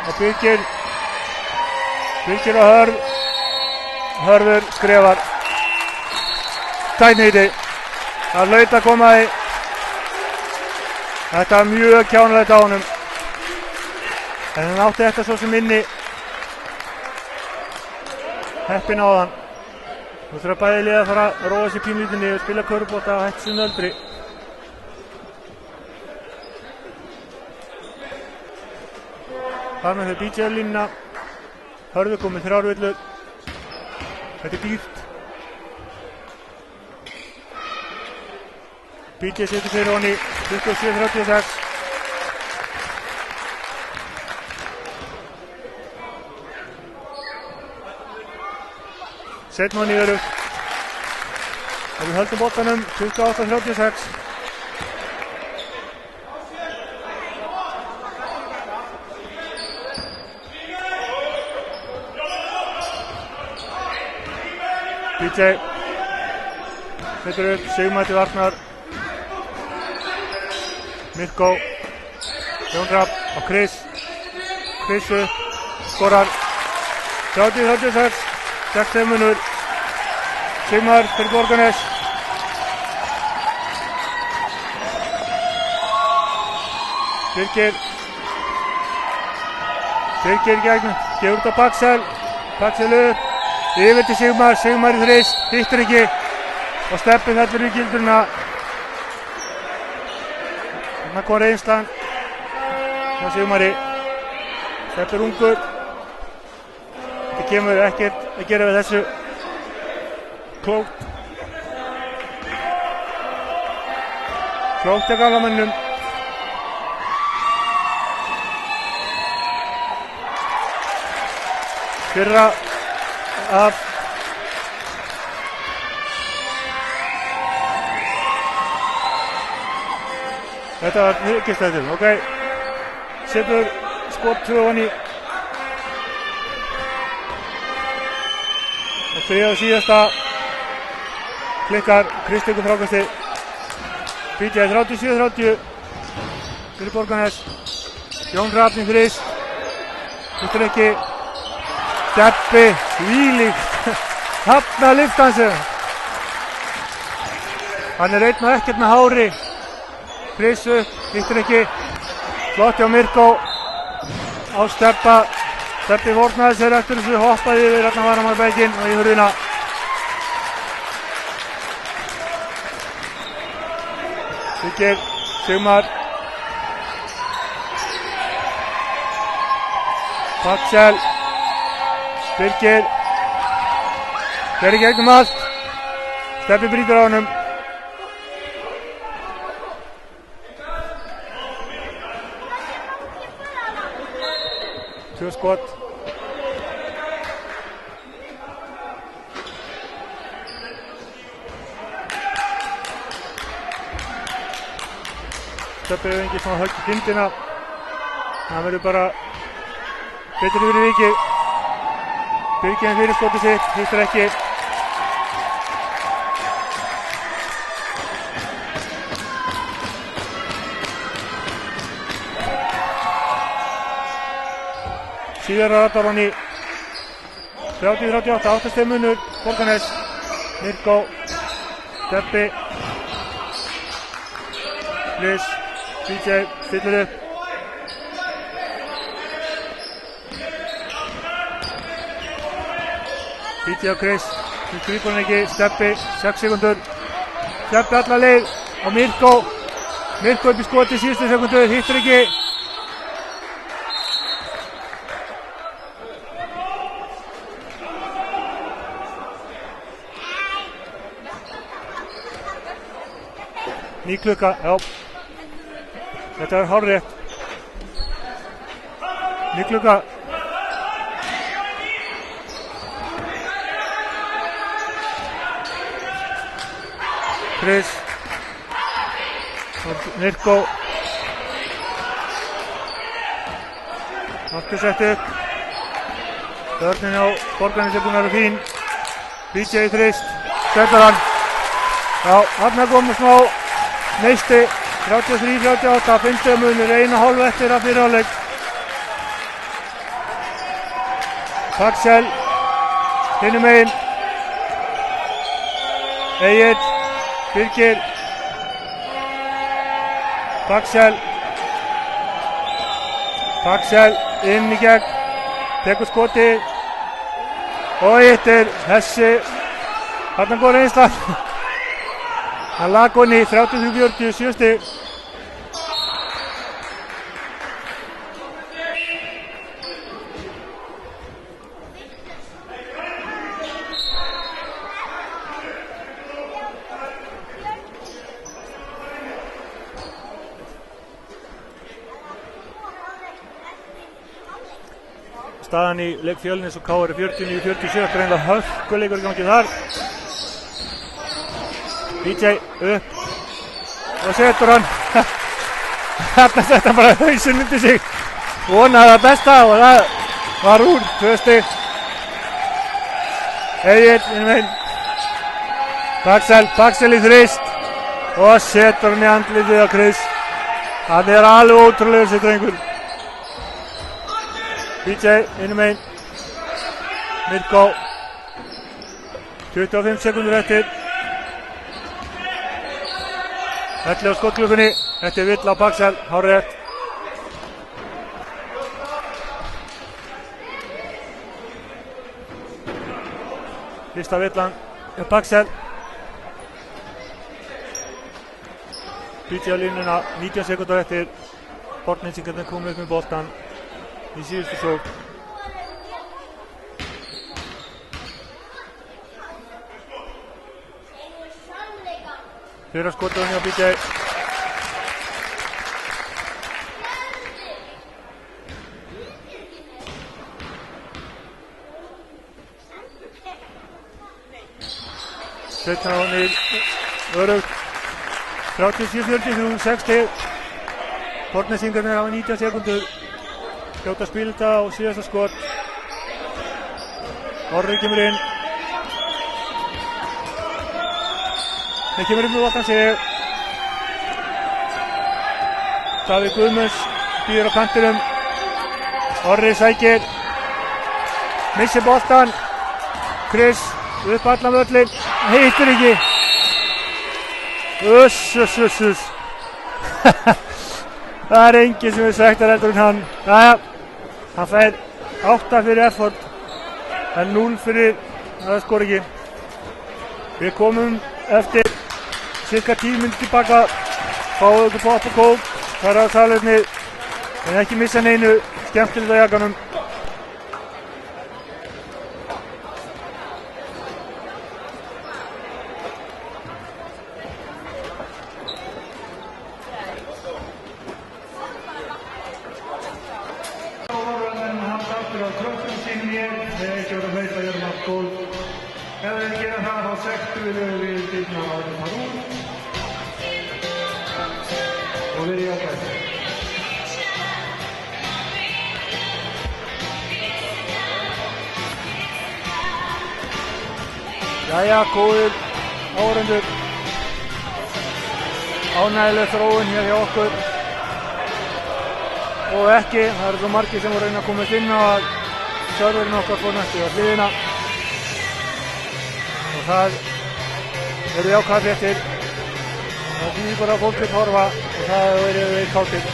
Og Birgir. Birgir og Hörður skrefar. Tæknivíti. Það laut að koma því. Þetta var mjög kjánulegt á honum. En hann átti þetta svo sem inni. Heppinn á þann. Nú þurfa bæði liða að fara að róa sér pínlítið niður, spila körfubolta og hætta sig nöldri. Þar með þau BJ línuna. Hörður komið 3 villur. Þetta er dýrt. BJ setur fyrir honni 27-36. Setjum hann yfir upp. Og við höldum boltanum 28-36. BJ setur upp, Sigmar til varnar. Mirko, Jón Rapp og Chris. Chris upp, skorar. 30-36, 6 mínútur. Sigmar fyrir Borgarnes. Birgir. Birgir í gegnum, gefur út á Baxel. Baxel upp, yfir til Sigmar. Sigmar í þrist, hittir ekki. Og Steppi fellur í gildruna. Þannig kom reynslan hjá Sigmari. Steppi er ungur. Það kemur ekkert að gera við þessu. Klókt. Klókt er galamönnum. Fyrra af þetta var ykistættur, ok. Setur skot 2 honni. Og 3 á síðasta. Klikkar, Kristekur frákasti. BJ 37-30. Fyrir Borgarnes. Jón Rapp í þrist. Hittir ekki. Steppi, þvílíkt. Hafna lyftansu. Hann er einn og ekkert með hári. Chris upp, hittir ekki. Flotti á Mirko. Á Steppa. Steppi vornaði sér eftir þessu, hoppaði yfir hérna varamarbækinn og í hurðina. Birgir, Sigmar. Baxel. Birgir. Fer í gegnum allt. Steppi brýtur á honum. 2 skot. Steppi hefur engið svona högg í tindina. Það verður bara betur yfir í vikið. Birgir fyrir skotið sitt, hittir ekki. Síðar að ratar hann í 30-38, 8 stig munur, Borgarnes, Mirko, Steppi, Chris, DJ, stillir upp. DJ og Chris, sem grípur hann ekki, Steppi, 6 sekundur. Steppi alla leið á Mirko. Mirko upp í skoti, síðustu sekundu, hittir ekki. Ný klukka, já. Þetta er hárrétt. Ný klukka. Chris. Mirko. Aftur sett upp. Börnin á Borgarnes er búin að vera fín. BJ þrist. Settar hann. Já, hann er komið smá. Neisti, 33-38, 5 stiga munur, 1,5 eftir að fyrri hálfleik. Paxel, hinum megin. Egill, Birgir. Paxel, inn í gegn, tekur skoti. Og hittir, Hessi, þarna går einstaklega. Hann lag honni 33-40, 7 stig. Staðan í leik Fjölnis og KR 49-47, greinlega hörkuleikur í gangi þar. DJ upp og setur hann. Þarna sett hann bara hausinn undir sig. Vonaði það besta og það var úr 2 stig. Egill innum einn. Paxel í þrist og setur hann í andlitið á Chris. Hann er alveg ótrúlega þessi drengur. DJ innum einn. Mirko. 25 sekundur eftir. 11 á skotklukkunni, þetta er vill á Paxel, hárrétt. Fyrsta villan er Paxel. BJ á línuna, 19 sekundar eftir. Borgnesingarnir komið upp með boltan í síðustu sókn. Fyrra skotið hann hjá BJ. Setna hann í örugt. 37-43, 6 stig. Borgnesingarnir hafa 19 sekundur. Skjóta spilda og síðasta skot. Orri kemur inn. Það kemur með boltan sig. Davíð Guðmunds býður á kantinum. Orri sækir. Missir boltan. Chris upp allan völlin. Hittir ekki. Uss. Það er enginn sem er svektar heldur en hann. Jæja, hann fær 8 fyrir effort. En 0 fyrir aðskoringi. Við komum eftir cirka 10 minnir tilbaka, fáðu ykkur popp og kók, fara á salernið, en ekki missa neinu skemmtilegt á jakanum. Jæja, góðir áhorfendur. Ánægjuleg þróun hér hjá okkur. Og ekki, það eru svo margir sem voru að reyna að komast inn á að serverinn okkar fór næstu á hliðina. Og það eru jákvæðar fréttir. Það þýðir bara að fólk vill horfa og það verður við kátir.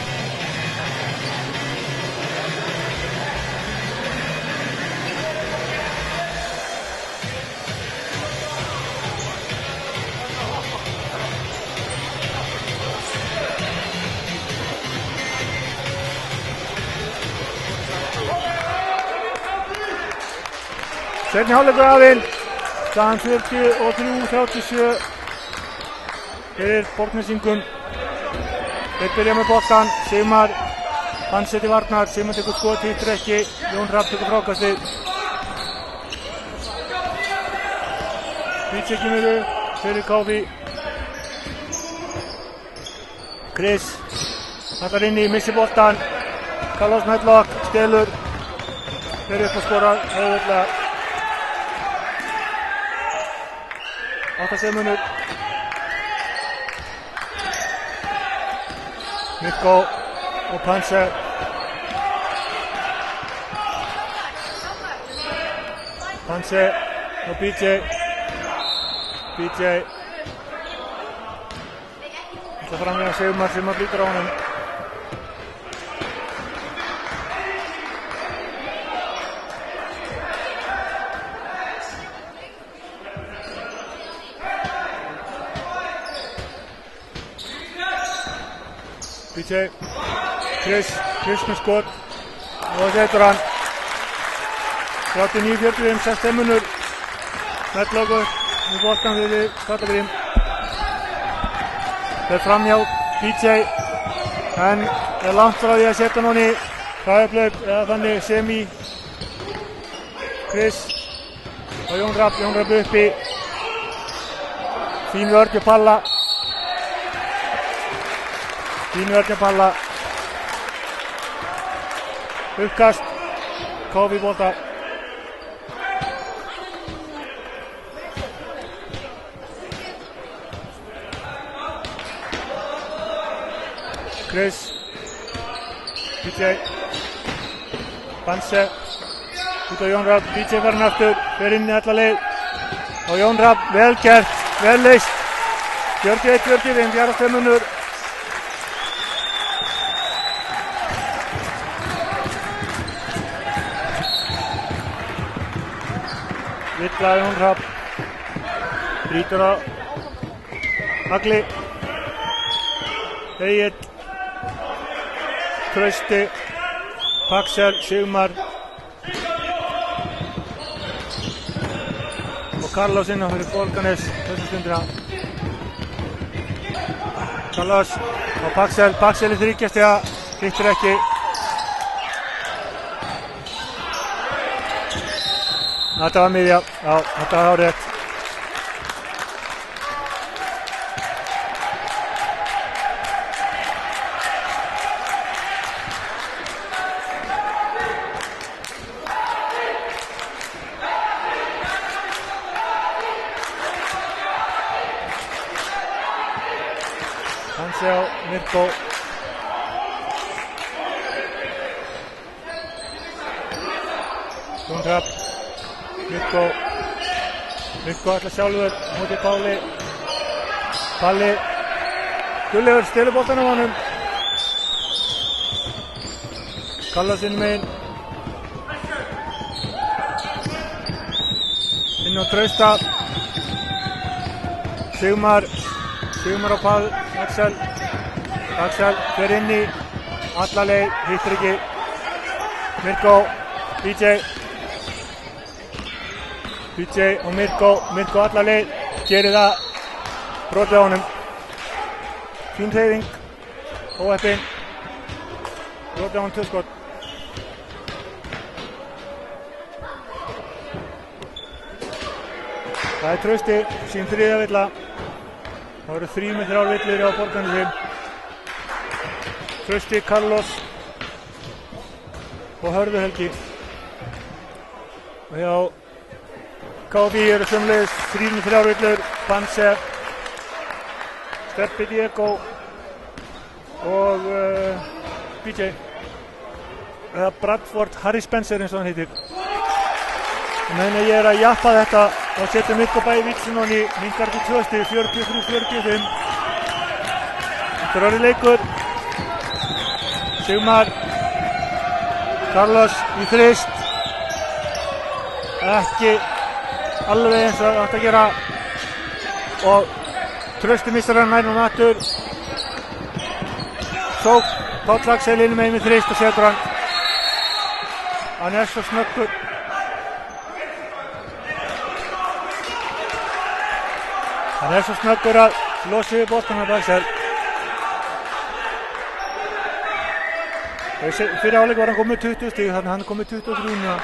Seinni hálfleikur hafinn, staðan 43-37 fyrir Borgnesingum. Þeir byrja með boltann, Sigmar, hann setur varnar, Sigmar tekur skot, hittir ekki, Jón Hrafn tekur frákastið. Vítsek kemur upp fyrir Káfi. Chris, hattar inni, missir boltann, Carlos Medlock, stelur, fer upp og skorar, auðvitað. 8 sekúndur. Mikko og Panse. Panse og BJ. BJ. Það fram með Sigmar sem að blítur á honum. BJ, Chris með skot og það setur hann 39-40, 6 munur. Medlocker með boltan fyrir Kallagrím. Fer fram hjá BJ en er langt frá því að setja hann í hraðaplaup eða þannig semi. Chris og Jón Hrafn uppi. Fín vörn hjá Palla. Fín vörn hjá Palla. Uppkast. Káfi bolta. Chris. BJ. Panse. Út á Jón Hrafn. BJ var hann aftur. Fer inn í alla leið. Og Jón Hrafn vel gert. Vel leyst. 41-40, 45 munur. Villa Jón Hrafn. Brýtur á Agli. Egil. Trausti. Paxel, Sigmar. Og Carlos inn á fyrir Borgarnes þessu stundina. Carlos og Paxel. Paxel í þriggjastiga. Hittir ekki. Þetta var miðja. Já, þetta var rétt. Hansi á Mirko. Jón Hrafn. Mirko ætla sjálfur móti Páli. Palli. Gullegur stelur boltan á honum. Carlos inn megin. Inn á Trausta. Sigmar á Pall. Axel fer inn í alla leið, hittir ekki. Mirko, BJ og Mirko alla leið, gerir það, brotið á honum. Fín hreyfing, óheppin, brotið á honum 2 skot. Það er Trausti, sín 3. villa. Það voru 3 með 3 villur á Borgarnesi. Trausti, Carlos og Hörður Helgi. Og hjá KFÍ eru sömuleiðis 3-3 villur, Panse, Steppi Diego og BJ eða Bradford Harry Spencer eins og hann heitir. Meðan ég er að jappa þetta og setja Mikko bæði Víksin og hann minnkar til 2 stig, 43-45. Þetta er orðið leikur. Sigmar Carlos í þrist. Ekki alveg eins og átt að gera og Trausti missar hann nær og nattur. Sók Páll Axel inn með þrist og setur hann. Hann er svo snöggur. Hann er svo snöggur að losa við boltan af Axel. Fyrir áleik var hann komið 20 stig, þannig hann er komið 23 núna.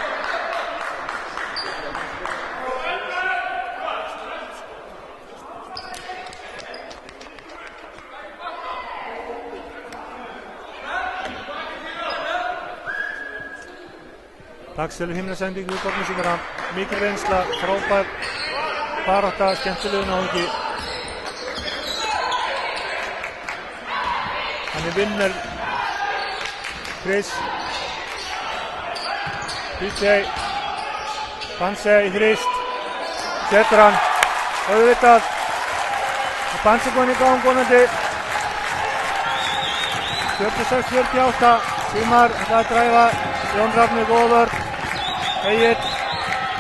Axel himnasending við Borgnesingar, mikil reynsla, frábær barátta, skemmtilegur náungi. Hann er vinner. Chris, BJ, Panse í þrist, setur hann, auðvitað, og Panse góðin í gang góðnandi. 46-48, Sigmar ætlaði að dræfa, Jón Rafni góður, Egil,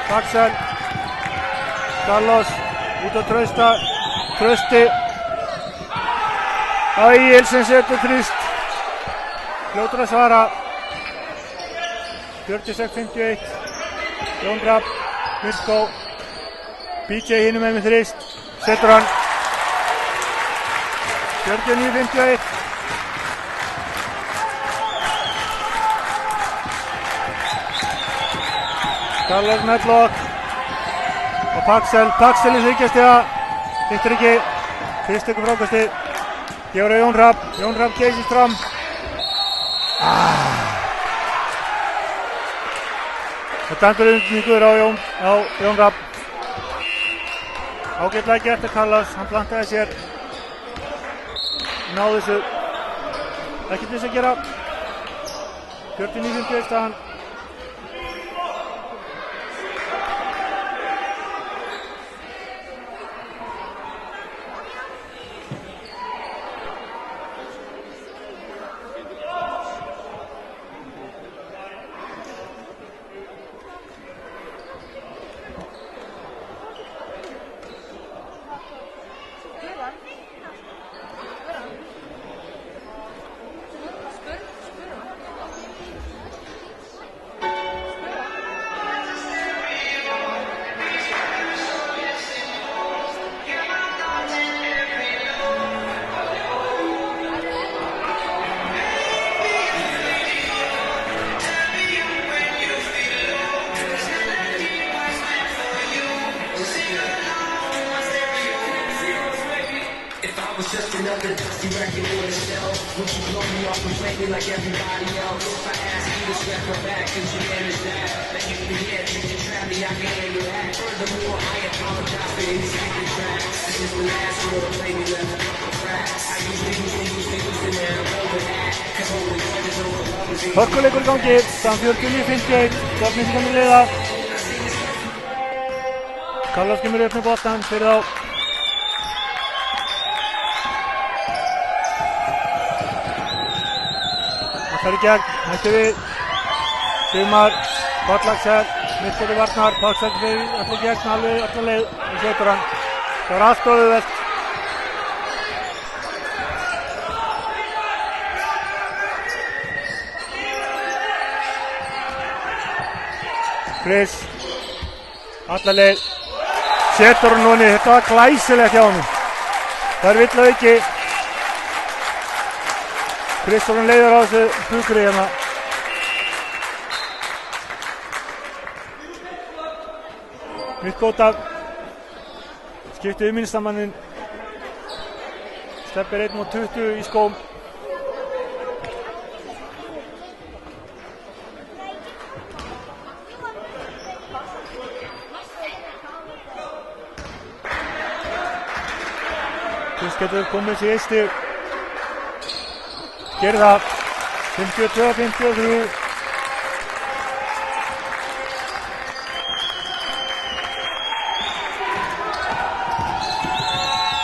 Axel, Carlos, út á Trausta, Trausti, Egil sem setur þrist, fljótur að svara, 46-51, Jón Rapp, Mirko, BJ hinum með þrist, setur hann, 49-51. Carlos Medlock og Paxel í þryggjastega, hittir ekki, fyrst ykkur frákasti, gefur að Jón Rapp geysist fram. Það dæmdur umkningur á Jón Rapp. Ágætlega gert að Carlos, hann plantaði sér, náði þessu, ekkert þess að gera, 49-51 staðan. Hörkuleikur í gangi, saman 49-51, Borgnesingar með liða. Carlos kemur upp með boltan fyrir þá. Það fer í gegn, hættu við. Sigmar, Páll Axel, Mirko til varnar, Páll Axel fyrir allir gegn, alveg allar leið og setur hann. Það var allt auðvelt. Chris, allar leið, setur hann núni, þetta var glæsilegt hjá honum. Það er vill að ekki. Chris var hann leiður á þessu bukri hérna. Mittgóta, skipti minnstamannin, sleppir 1-20 í skóm. Chris getur komið sér 1 stig. Gerir það. 52-53.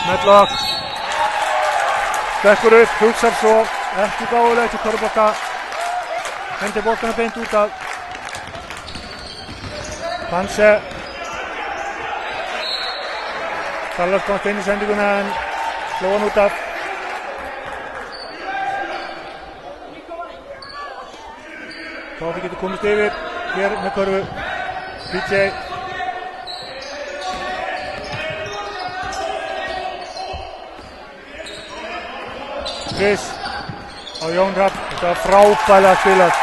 Medlock. Stekkur upp, hugsar svo. Ekki gáðulega til körfubolta. Hendir boltana beint út af. Panse. Carlos komst inn í sendinguna en sló hann út af. Káfi getur komist yfir hér með körfu. PJ. Chris á Jón Rapp. Þetta var frábælega spilað.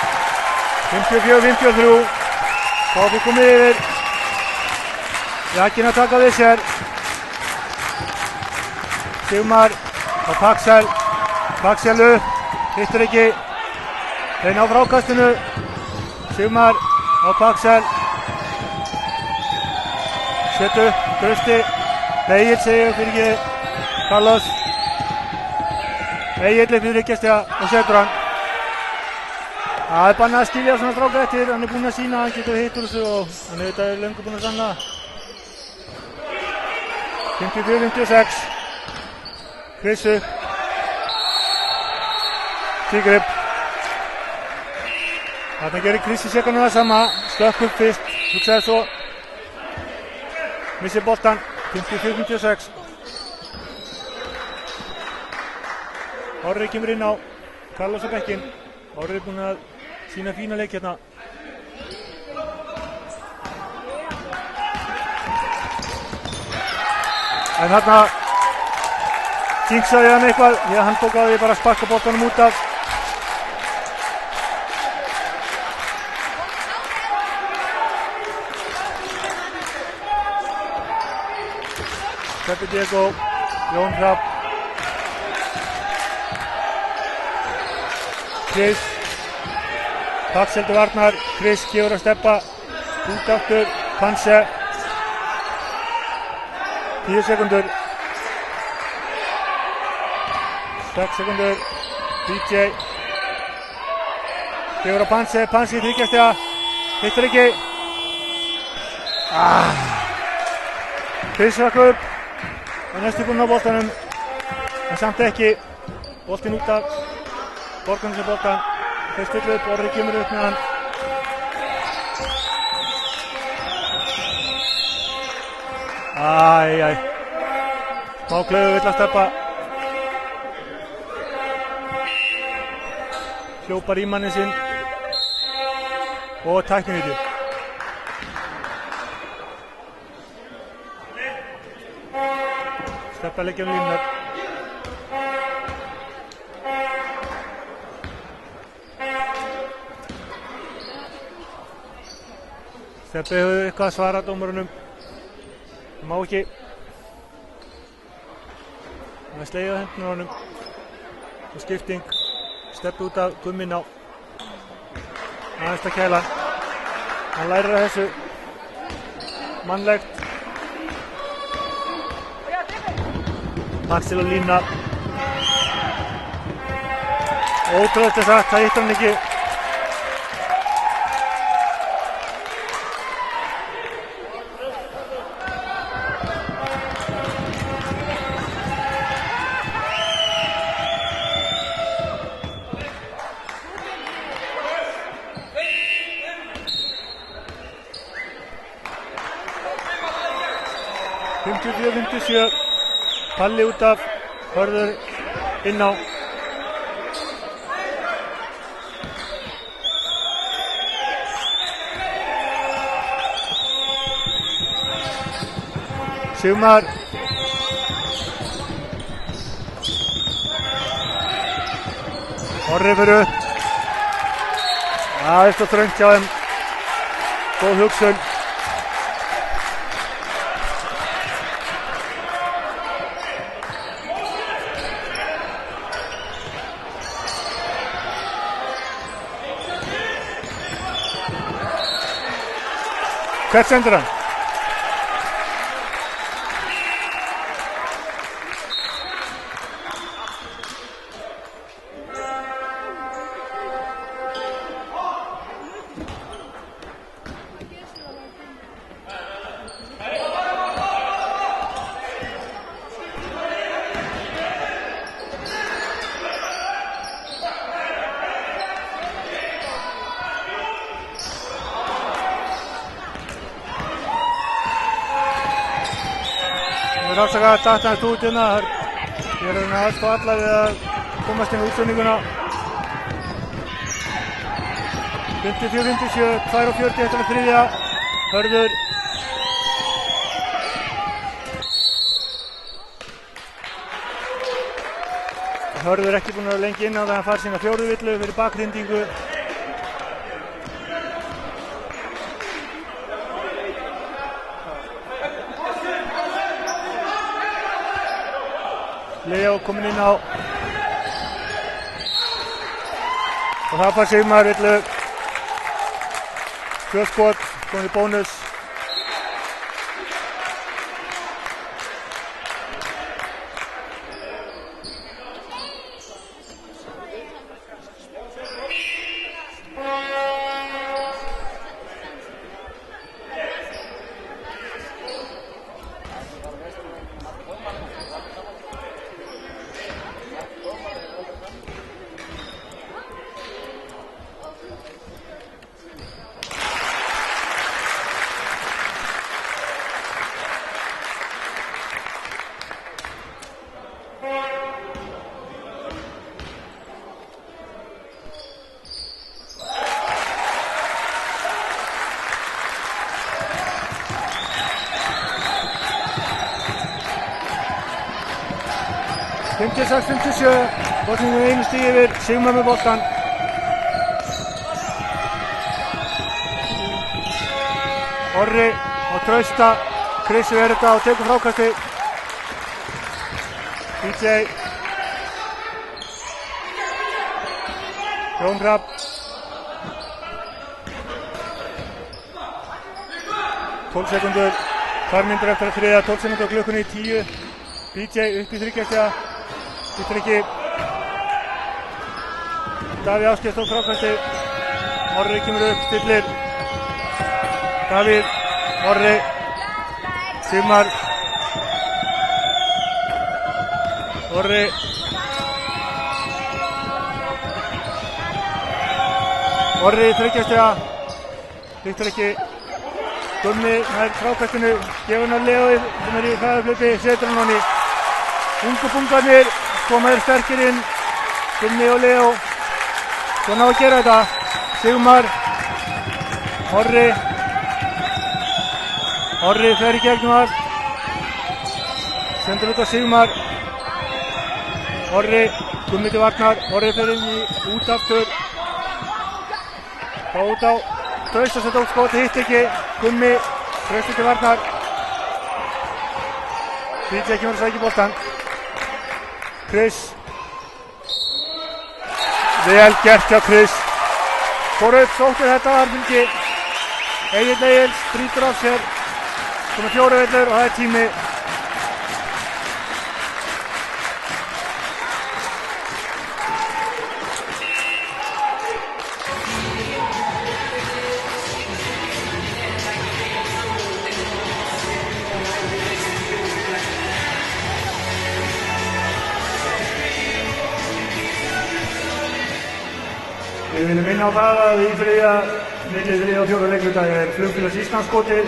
54-53. Káfi komið yfir. Jakinn að taka við sér. Sigmar á Paxel. Paxel upp. Hittir ekki. Reyna á frákastinu. Sigmar á Paxel. Sett upp. Trausti. Egil segir fyrir ekki. Carlos. Egil fyrir ekki og setur hann. Það er bannað að skilja svona stráka eftir. Hann er búinn að sýna að hann getur hitt úr þessu og hann er auðvitað löngu búinn að sanna. 54-56. Chris upp. Tígrip. Þarna gerir Chris í sekunum það sama. Stökk upp fyrst. Hugsaði svo. Missir boltan. 54-56. Orri kemur inn á Carlos á bekkinn. Orri er búinn að sína fína leik hérna. En þarna jinxaði hann eitthvað því að hann tók að því bara að sparka boltanum út af. Steppi Diego, Jón Rapp. Chris. Paxel til varnar. Chris gefur að Steppa. Út aftur. Panse. 10 sekundur. 6 sekundur. PJ. Gefur á Panse. Panse í þryggjastega. Hittir ekki. Chris rakk upp. Og næstu búinn á boltanum. En samt ekki. Boltinn út af. Borgarnes er boltan. Þeir stillu upp. Orri kemur upp með hann. Smá klaufu vill að Steppa. Hljópar í mannin sinn. Og tæknivíti. Steppa leggja línunar. Steppi hefur eitthvað að svara dómarunum. Það má ekki. Það er slegið á hendina á honum. Og skipting. Steppi út af Gummin á. Aðeins að kæla. Hann lærir að þessu. Mannlegt. Paxel og lína. Ótrúlega sagt, það hittar hann ekki. Palli út af, Hörður inn á. Sigmar. Orri fyrir upp. Það er svo þröngt hjá þeim. Góð hugsun. Hvert sendur hann? Mér afsaka að datta næst út hérna. Ég er að aðstoða alla við að komast inn útsendinguna. 54-57, 2:40 eftir að þriðja. Hörður. Hörður ekki búinn að vera lengi inn á það að hann fær sína fjórðu villu fyrir bakhrindingu. Leo komin inn á. Og það fær Sigmar villu. 2 skot, komin í bónus. Botningur einu stíð yfir, Sigmar með boltan. Orri á Trausta, Chris verður þetta og tekur frákasti. DJ. Jón Rapp. 12 sekundur, 2 mínútur eftir að þriðja, 12 sekundur á klukkunni í 10. DJ upp í þryggjastega. Útryggi. Davíð Ásgeir tók frákasti. Orri kemur upp, stillir. Davíð, Orri, Sigmar. Orri. Orri þryggjastega. Líktur ekki. Gummi nær frákastinu. Gefur hann að Leói sem í hraðaflöpi. Setur hann honni. Ungu bungarnir koma sterkir inn. Gummi og Leó. Svona á að gera þetta. Sigmar. Orri. Orri fer í gegnum það. Sendur út á Sigmar. Orri. Gummi til Vagnar. Orri fer inn í út aftur. Þá út á Trausta sem tók skoti, hitt ekki. Gummi. Trausta til Vagnar. DJ kemur að sækja boltan. Chris. Vel gert hjá Chris. Fór upp, sótti þetta varfylgi. Egill Egils brýtur af sér. Komið 4 villur og það er tími. Við viljum minna á það að í milli þriðja og fjórða leikluta er Flugfélags Íslands skotið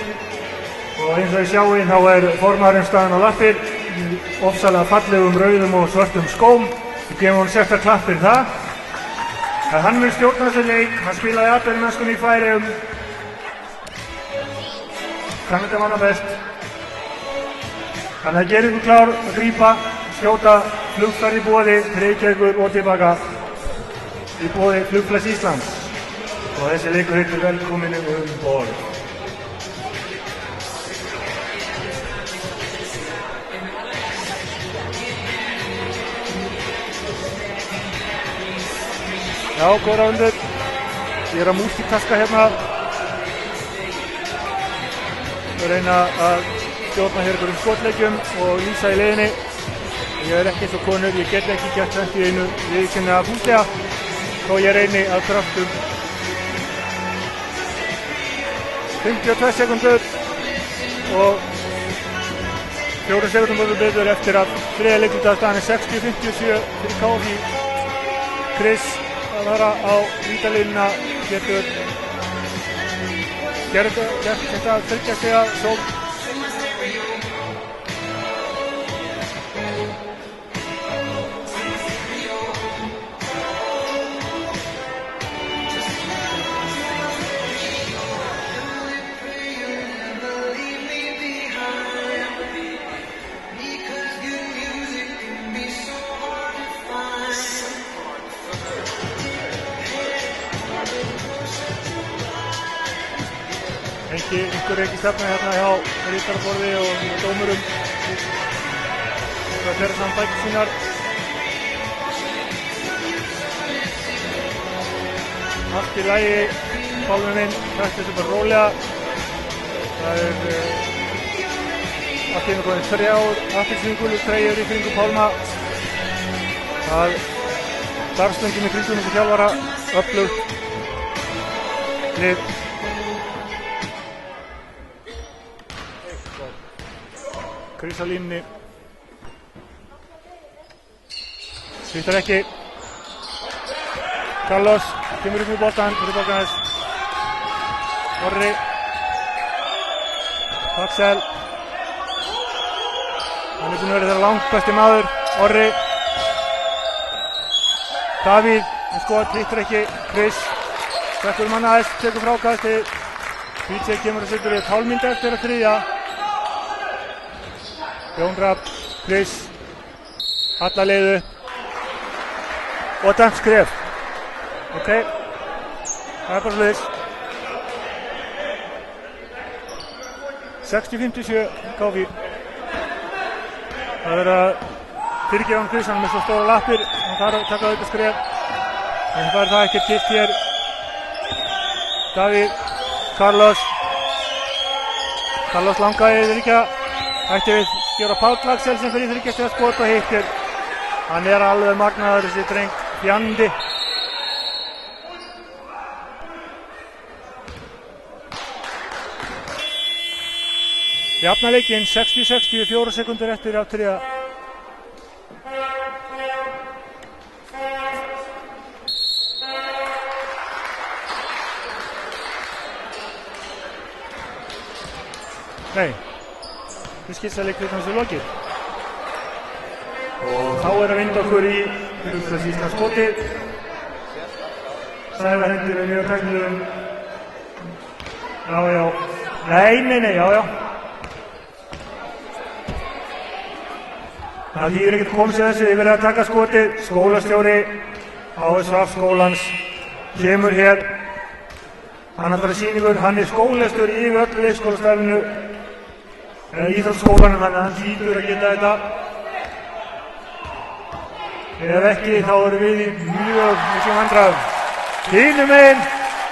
og eins og ég sjáum þá er formaðurinn staðinn á lappir í ofsalega fallegum rauðum og svörtum skóm. Við gefum honum sérstaklega klapp fyrir það. En hann mun stjórna þessu leik, hann spilaði atvinnumennskunni í Færeyjum. Kann þetta manna best. Þannig að gerir ykkur klár að grípa, skjóta flugferð í boði til Reykjavíkur og tilbaka. Í boði Flugfélags Íslands og þessi leikur heitir velkomin borð. Já, góðra undir. Ég er að multitaska hérna. Ég reyna að stjórna hér ykkur skotleikjum og lýsa í leiðinni. Ég er ekki eins og konur, ég get ekki gert þetta í einu viðkynni að fúslega. Þó ég reyni að kraftum. 52 sekundur og 4 sekundum betur eftir að þriðja leiklutarstaðan er 60-57 fyrir KFÍ. Chris að fara á vítalínuna getur gert þetta 30 stiga sókn. einhver ekki stefna hérna hjá ritaraborði og dómurum. Það fer saman bækur sínar. Allt í lagi, Pálmi minn, þetta er bara rólega. Það allt í einu góðin 3 appelsínugulur treyjur í kringum Pálma. Það starfstöngin í kringum þessu þjálfara, öflugt lið. Chris á línunni. Svittar ekki. Carlos kemur upp með boltan fyrir Borgarnes. Orri. Axel. Hann búinn að vera þeirra langt besti maður. Orri. Davíð, hann skot, hittir ekki. Chris. Stekkur manna aðeins, tekur frákasti. PJ kemur að setja við 12 mínútur eftir að þriðja. Jón Rapp, Chris. Alla leiðu. Og dæmt skref. Ok. Það er bara sluðis. 60-57 KV. Það er að fyrirgefa hann Chris, hann með svo stóra lappir. Hann þarf að taka auðvitað skref. En það er það ekkert kipt hér. Davíð, Carlos. Carlos langaði þryggja. Ætti við gera Páll Axel sem fyrir þryggja skot og hittir. Hann er alveg magnaður þessi dreng Fjandi. Jafna leikinn 60-60, 4 sekundur eftir af 3. Nei, við skilsaleik við þessu lokið. Og þá er að vinda okkur í þessi íslenska skoti. Sævar hendur við mjög tæknilegum. Já. Nei, já. Það þýðir ekkert komið sér þessu, þið verið að taka skotið. Skólastjóri HSF skólans kemur hér. Hann ætlar að sýna ykkur, hann er skólastjóri yfir öllu leikskólastarfinu. Íþróttaskólanum, þannig að hann hlýtur að geta þetta. Ef ekki, þá erum við í mjög miklum vandræðum. Hinum megin,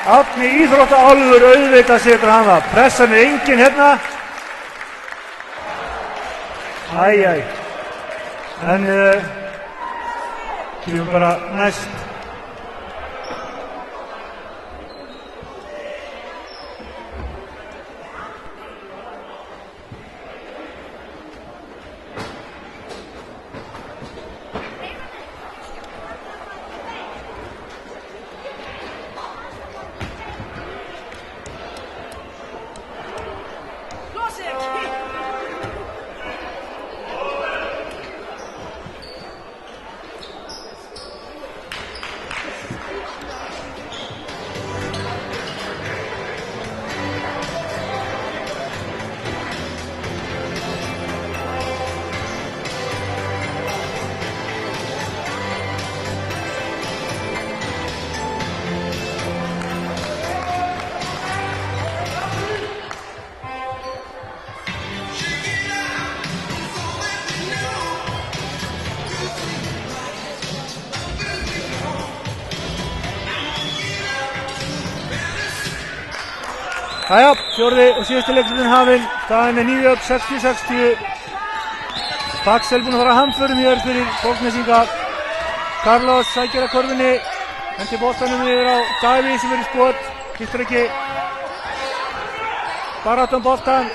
Árni íþróttaálfur auðvitað setur hann það. Pressan er engin hérna. Æ. En við bara næst. Jæja, fjórði og síðasti leikurinn hafinn. Staðan er 9 upp, 60-60. Axel búinn að fara hamförum hér fyrir Borgnesinga. Carlos sækir að korfinni. Hendir boltanum yfir á Davíð sem er í skot. Hittir ekki. Baráttan boltan.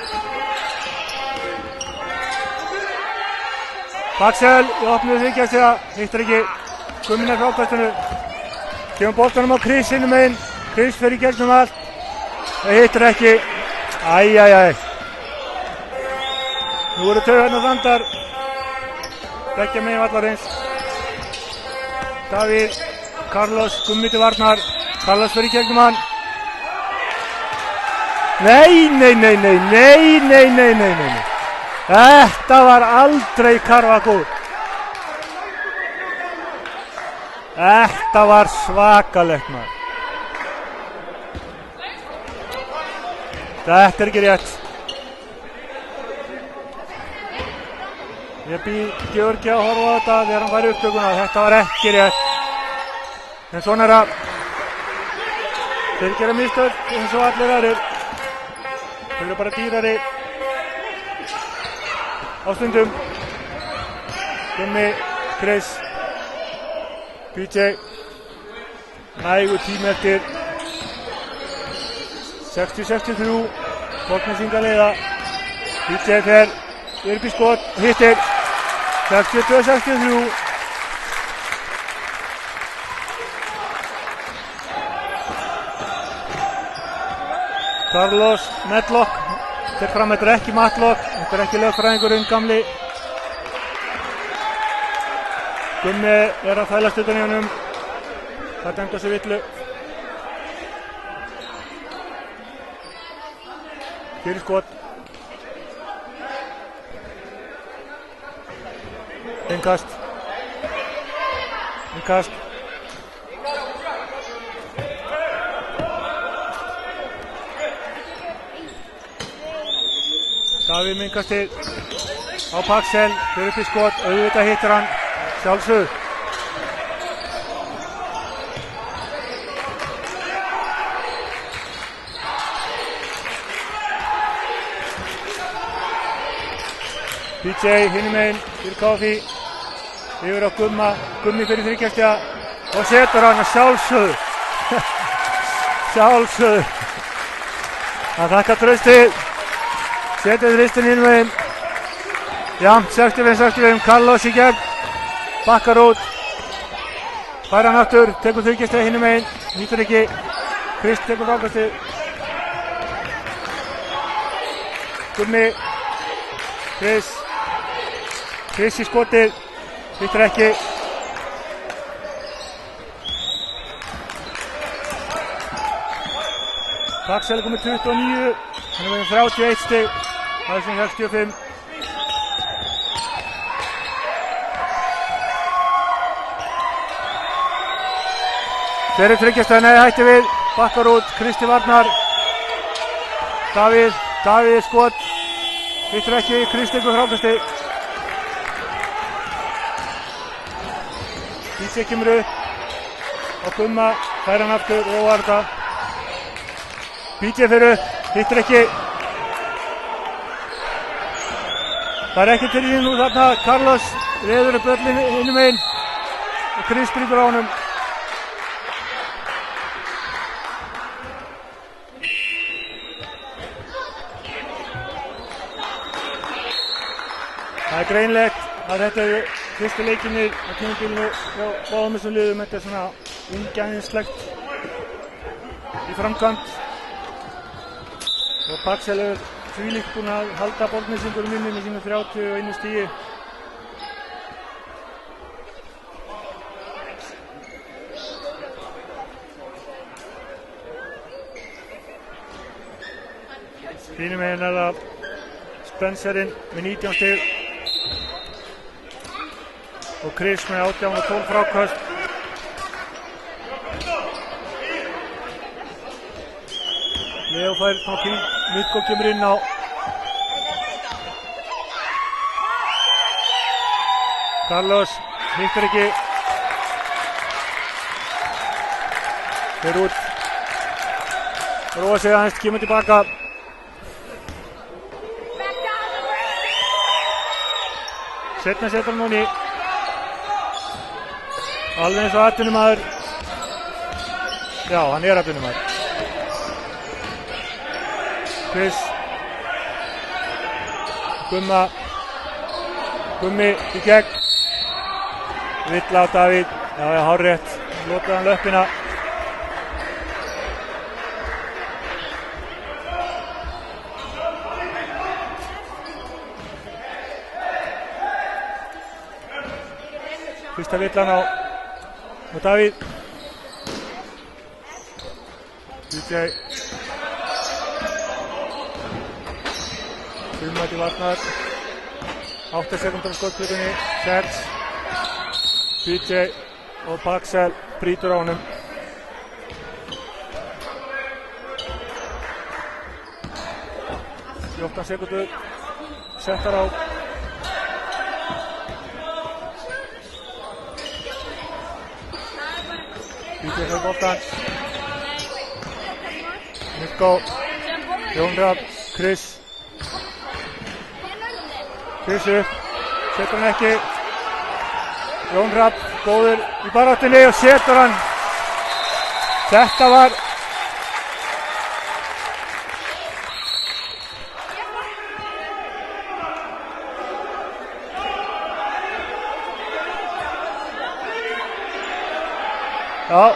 Axel í opnuðu þryggjastega. Hittir ekki. Gumminn er frákastinu. Kemur boltanum á Chris innum meginn. Chris fer í gegnum allt. Það hittir ekki. Æ. Nú eru taugarnar þandar. Beggja megin vallarins. Davíð, Carlos, Gummi til varnar. Carlos fer í gegnum hann. Nei. Þetta var aldrei Karvakór. Þetta var svakalegt maður. Þetta ekki rétt. Ég býð Georgi að horfa á þetta þegar hann fær upptökuna. Þetta var ekki rétt. En svona það. Þeir gera mistök eins og allir aðrir. Þeir eru bara dýrari á stundum. Gummi, Chris, PJ, nægur tími eftir. 60-63, Borgnesingar leiða. PJ fer upp í skot, hittir. 62-63. Carlos Medlock fer fram, þetta ekki Matlock, þetta ekki lögfræðingurinn gamli. Gummi að þvælast utan í honum. Það dæmdi á sig villu. Fyrir skot. Innkast. Davíð með innkastið á Paxel, fyrir upp í skot, auðvitað hittir hann, sjálfsögð. PJ hinum megin fyrir Kofi, yfir á Gummi fyrir þryggjastja og setur hann að sjálfsögð. Sjálfsögð. Það þakka traustið. Setur þristin hinum megin. Jamt 65-65, Carlos í gegn. Bakkar út. Fær hann aftur, tekur þryggjastja hinum megin. Nýtur ekki. Krist tekur frákastið. Gummi. Chris í skotið. Hittir ekki. Paxel komið 29. Hann er með 31 stig. Það er sem 65. Þeir eru þryggjastæði, nei, hætti við. Bakkar út, Kristi Varnar. Davíð skot. Hittir ekki, Kristi ykkur frákasti. Ísi kemur upp. Og Gumma fær hann aftur og var þetta. PJ fyrir upp, hittir ekki. Það er ekki til því nú þarna. Carlos reður upp öllin hinum megin. Og Chris brýtur á honum. Það er greinlegt að þetta er fyrstu leikinnir á tímabilinu og báðum þessum liðum. Þetta er svona ungæðinslegt í framkvæmt. Og Paxel er þvílíkt búinn að halda Borgnesingurum inni með sínu 31 stigi. Hinum megin er það Spencerinn með 19 stig og Chris með 18 og 12 frákast. Leo fær til Mikko kemur inn á. Carlos hittir ekki. Fer út. Róa sig aðeins, kemur tilbaka. Setna setur hann núni. Alveg eins og atvinnumaður. Já, hann er atvinnumaður. Chris. Gummi í gegn. Vill á Davíð. Já, hárrétt. Lotaði hann löppina. Fyrsta villan á Davíð. DJ. Gummi Varnar. 8 sekúndur á skotklukkunni. 6. PJ og Paxel brýtur á honum. 14 sekundur settar á. BJ fyrir boltan. Mikko, Jón Hrafn, Chris upp, setur hann ekki. Jón Hrafn, góður í baráttunni og setur hann. Þetta var já.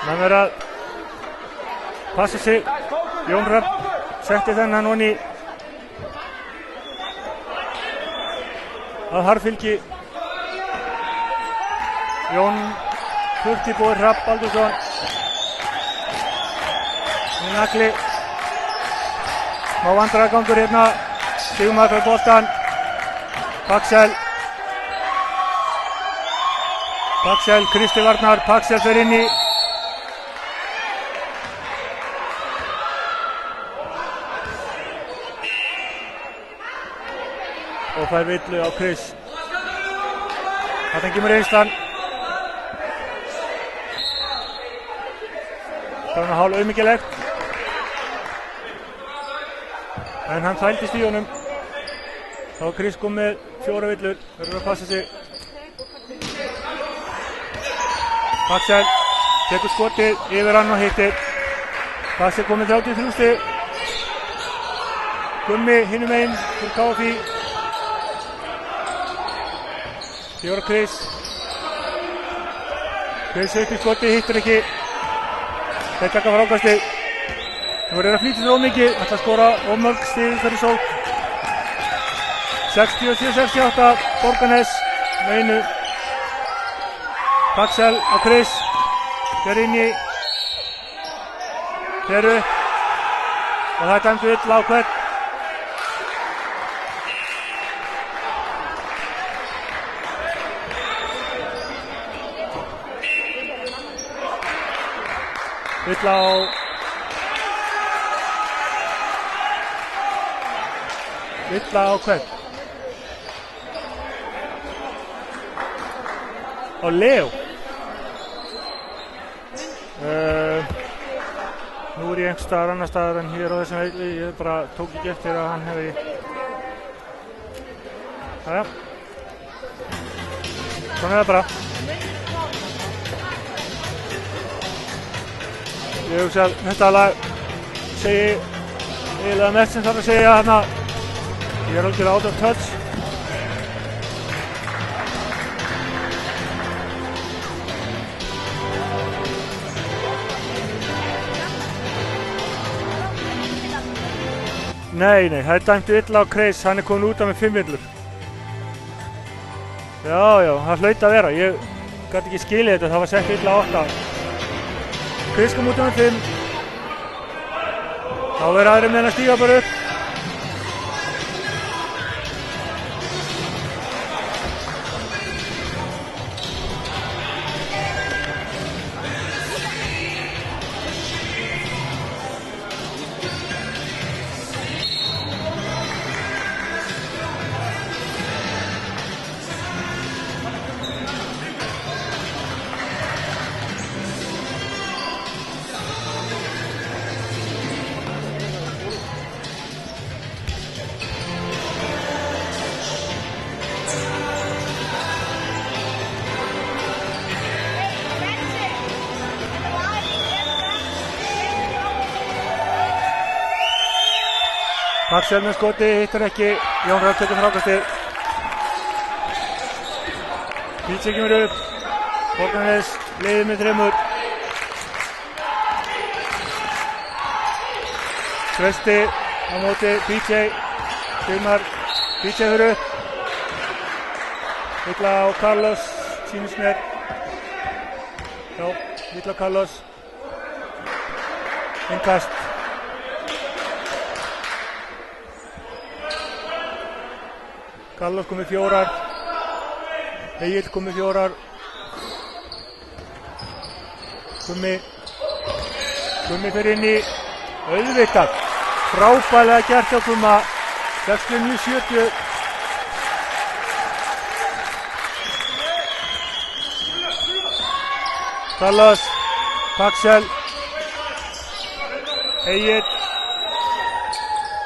Menn verður að passa sig. Jón Hrafn setti þennan honni að harðfylgi. Jón Kurti búið Hrafn Baldursson. Nagli. Má vandræðagangur hérna. Sigmar fyrir boltan. Paxel, Kristi Varnar, Paxel fyrir inn í. Og fær villu á Chris. Þetta kemur einslan. Það var hálf auðmikilegt. En hann þvældist í honum. Þá var Chris kom með 4 villur. Verður að passa sig. Paxel tekur skotið yfir hann og hittir. Paxel komið 33 stig. Gummi hinum einn fyrir KFÍ. 4 Chris. Chris upp í skotið, hittir ekki. Þeir taka frákastið. Nú er að flýta sér ómikið, ætla að skora ómörg stig fyrir sók. 67-68, Borgarnes með einu. Paxel á Chris, fer inn í, fer upp og það er dæmt vill á hvern. Vill á hvern? Á Leo. Nú er ég einhvers staðar annar staðar en hér á þessum veili. Ég bara tók ekki eftir að hann hefði. Jæja. Svona er það bara. Ég hugsa að þetta lag segi eiginlega mest sem þarf að segja hérna. Ég er algjörlega out of touch. Nei, það er dæmt illa á Chris, hann er komin út af með 5 villur. Já, það hlaut að vera, ég gat ekki skilið þetta, það var sett illa á 8. Chris kom út af með 5. Þá verður aðrir með hann að stíga bara upp. Paxel með skoti, hittar ekki. Jón Hrafn tekur frákastið. BJ kemur upp. Borgarnes leiðir með 3. Trausti á móti BJ. Sigmar, BJ fyrir upp. Vill á Carlos, sýnist mér. Já, vill á Carlos. Innkast. Carlos kom með 4. Egill kom með 4. Gummi. Gummi fyrir inn í auðvitað. Frábærlega gert hjá Gumma. 69-70. Carlos, Paxel, Egill,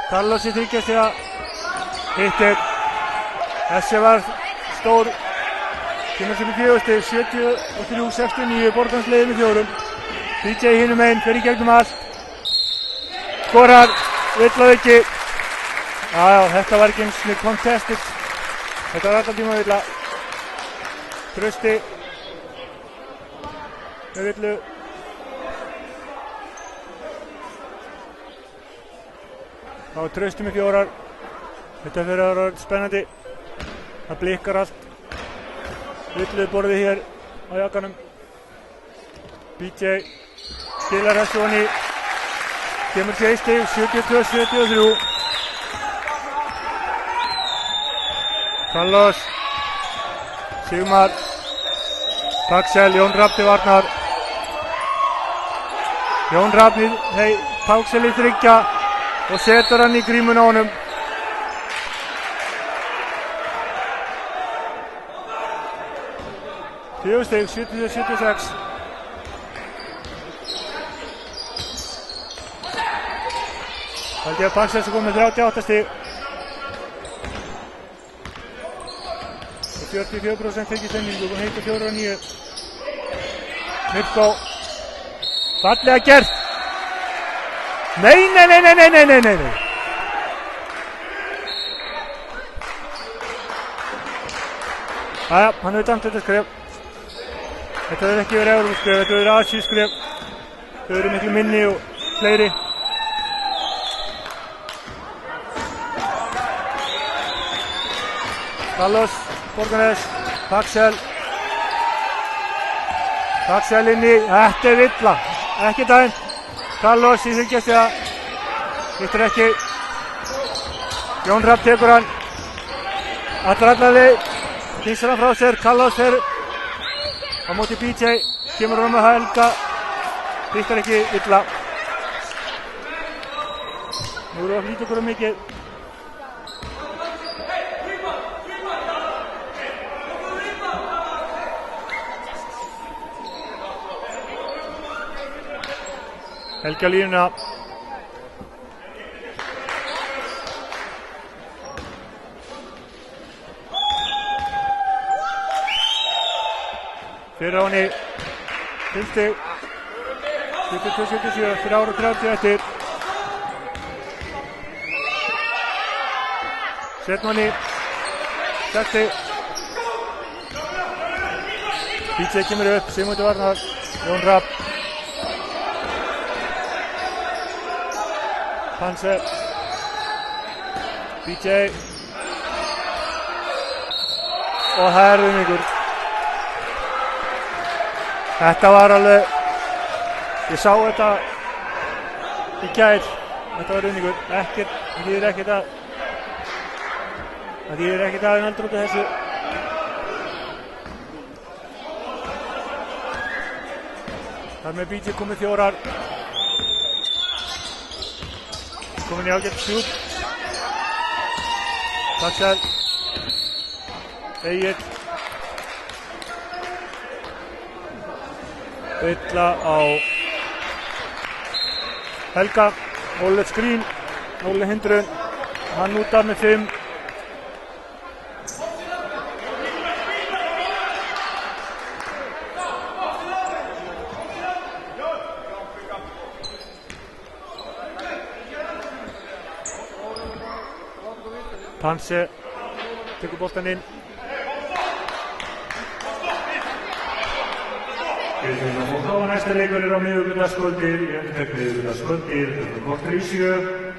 Carlos í þriggjastiga, hittir, þessi var stór, kemur sem í 4 stig, 73-69, Borgarlandsliðið með 4. PJ hinum einn, fer í gegnum allt, skorar, vill á ekki, þetta var ekki eins og contested, þetta var alltaf tíma villa, Trausti, með villu. Það var Trausti með 4. Þetta fyrir að vera spennandi. Það blikkar allt. Villu borðið hér á jakkanum. BJ skilar þessu honni. Kemur til 1 stig, 72-73. Carlos. Sigmar. Paxel, Jón Rapp til varnar. Jón Rapp, Paxel í þriggja og setur hann í grímun á honum. Fjögur stig, 70-76. Haldið að Paxel sem kom með 38 stig. Og 44% fengið sendingu, hún heitir 4-9. Mirko. Fallega gert. Nei. Hann hefur dæmt þetta skref. Þetta hefur ekki verið Evrópuskref, þetta hefur verið Asíuskref. Þau eru miklu minni og fleiri. Carlos, Borgarnes, Paxel. Paxel inn í, þetta er villa, ekki dæmt. Carlos í þriggjastiga, hittir ekki. Jón Rapp tekur hann. Allaralli, hýsar hann frá sér. Carlos fer á móti BJ, kemur hann með Helga, hittir ekki villa. Nú erum við að flýta okkur mikið. Helga línuna. Fyrir á henni 5 stig. 72-77, 4:30 eftir. Setn henni 6 stig. BJ kemur upp, Sigmundur varnar, Jón Rapp. Hanse, BJ og það er unnvíkur. Þetta var alveg, ég sá þetta í gær, þetta var unnvíkur. Ekkert, það þýðir ekkert að við heldur út af þessu. Þar með BJ komið 4. Komin í ágætt sjúp. Paxel. Egill. Villa á Helga. Óli skrín. Óli hindrun. Hann út af með 5. Hanse tekur boltan inn. Og næsta leikur á miðvikudagskvöldi, í endurteknu miðvikudagskvöldi, klukkan korter í 7.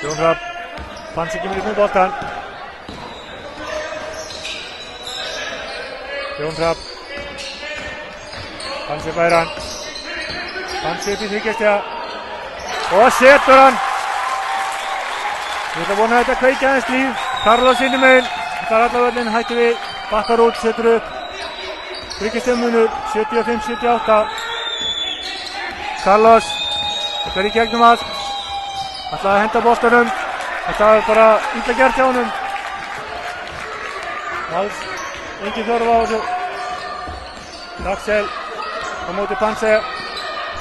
Jón Rapp, Hansi kemur upp með boltan. Jón Rapp. Pansi fær hann. Pansi upp í þryggjastega. Og setur hann. Ég ætla að vona að þetta kveikja aðeins líf. Carlos inni megin. Það er allavöllin, hættu við. Bakkar út, setur upp. Þryggjastega-munur, 75-78. Carlos. Þetta er í gegnum allt. Ætlaði að henda boltanum. Þetta var bara illa gert hjá honum. Alls engin þörf á þessu. Axel á móti Panse.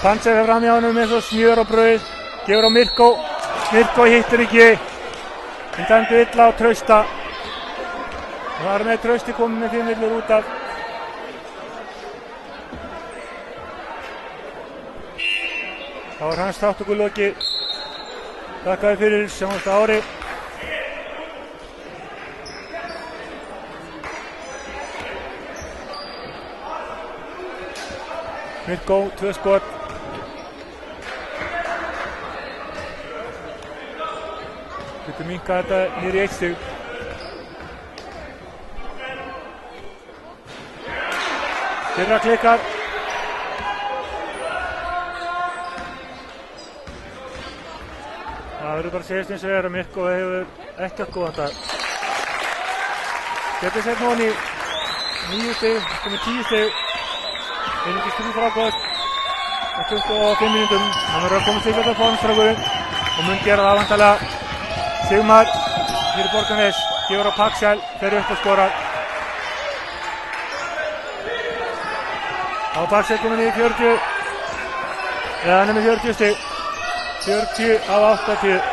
Panse fer fram hjá honum eins og smjör á brauð. Gefur á Mirko. Mirko hittir ekki. Hann dæmdi illa á Trausta. Það var með Trausti komið með 5 villur út af. Það var hans þáttöku lokið. Þakkaði fyrir sjáumst á ári. Mirko, 2 skot. Getur minkað þetta niður í 1 stig. Fyrra klikkar. Það verður bara að segjast eins og að Mirko hefur ekkert góðan dag. Getur sett nú hann í 9 stig, komið 10 stig. Einungis 3 frákast á 25 mínútum. Hann verður að koma sig þetta formstrákurinn og mun gera það vantarlega. Sigmar fyrir Borgarnes, gefur á Paxel, fer upp og skorar. Á Paxel komin í 40, eða hann er með 40 stig. 40 af 80.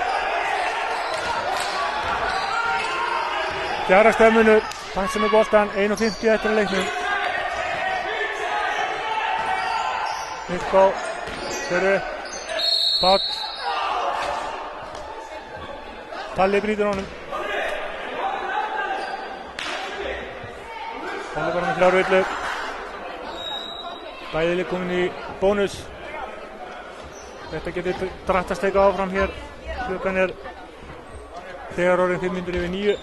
Fjara stefnunur, Panse með boltan, 1:50 eftir að leiknum. Mirko, fyrir Páll. Palli brýtur honum. Palli bara með 3 villur. Bæði komin í bónus. Þetta getur drattast eitthvað áfram hér. Klukkan er þegar orðin 5 mínútur yfir 9.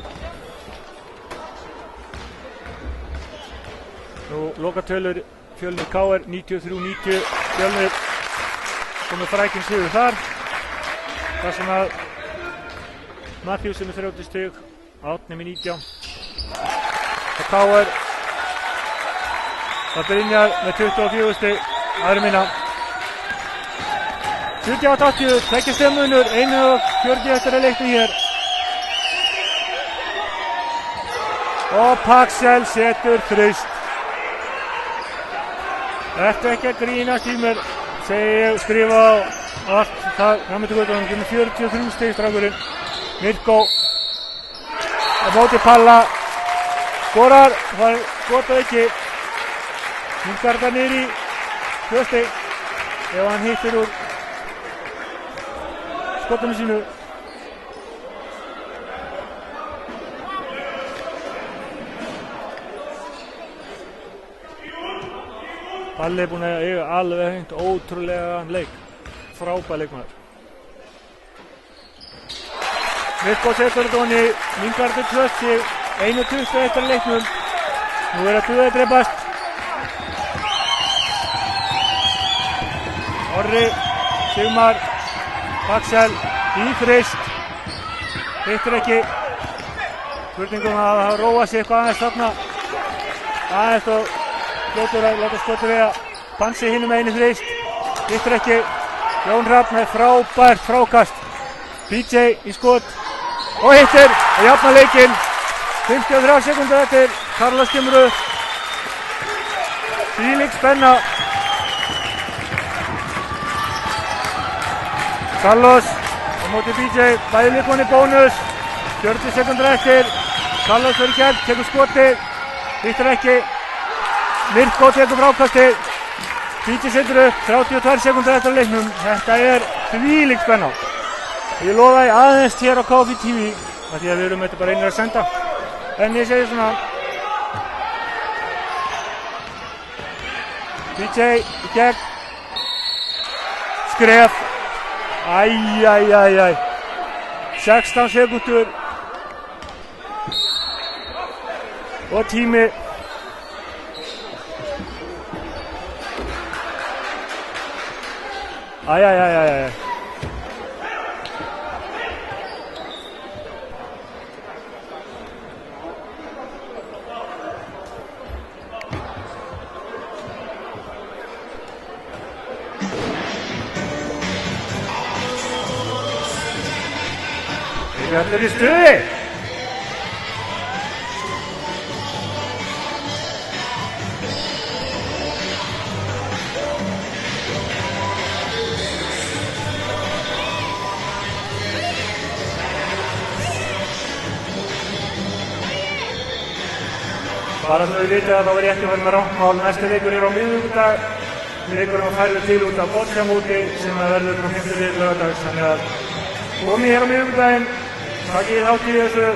Nú lokatölur Fjölnir KR 93-90. Fjölnir komið frækinn sigur þar. Það sem að Matthews með 30 stig, Átni með 19. Og KR það Brynjar með 24 stig, aðri minna. 78-80, tveggja stigmunur, 1:40 eftir að leiknum hér. Og Paxel setur þrist. Ertu ekki að grínast í mér, segi ég, skrifa á allt það myndi guðan, hann með 43 stig strákurinn. Mirko á móti Palla, skorar, það skotaði ekki. Minkar þetta niður í 2 stig ef hann hittir úr skotinu sínu. Palli er búinn að eiga alveg hengt ótrúlegan leik. Frábær leikmaður. Mirko setur þetta honni, minkar þetta 2 stig, 1:20 eftir að leiknum. Nú er að duða dreipast. Orri, Sigmar, Paxel, í þrist. Hittir ekki. Spurningum að róa sig eitthvað aðeins þarna. Aðeins og fljótur að láta skotur við að Pansi hinum einu þrist. Hittir ekki. Jón Hrafn með frábært frákast. PJ í skot. Og hittir. Og jafna leikinn. 53 sekúndur eftir. Carlos kemur upp. Þvílík spenna. Carlos á móti PJ. Bæði líkon í bónus. 40 sekúndur eftir. Carlos verður kjent. Tekur skotið. Hittir ekki. Mirko tekur frákastið. PJ setur upp. 32 sekúndur eftir leiknum. Þetta er þvílík spenna. Ég lofaði aðeins hér á KFI TV af því að við erum þetta bara einir að senda. En ég segi svona PJ í gegn. Skref. Æjæjæjæj. 16 sekúndur. Og tími. Æ. Þetta í stuði. Bara svo þið vitið að þá er ég ekki að vera með ráttmál. Næsti leikur á miðvikudag. Leikurinn færður til út af Boccia-móti sem verður frá 5. laugardags. Þannig að komið hér á miðvikudaginn. Takið þátt í þessu.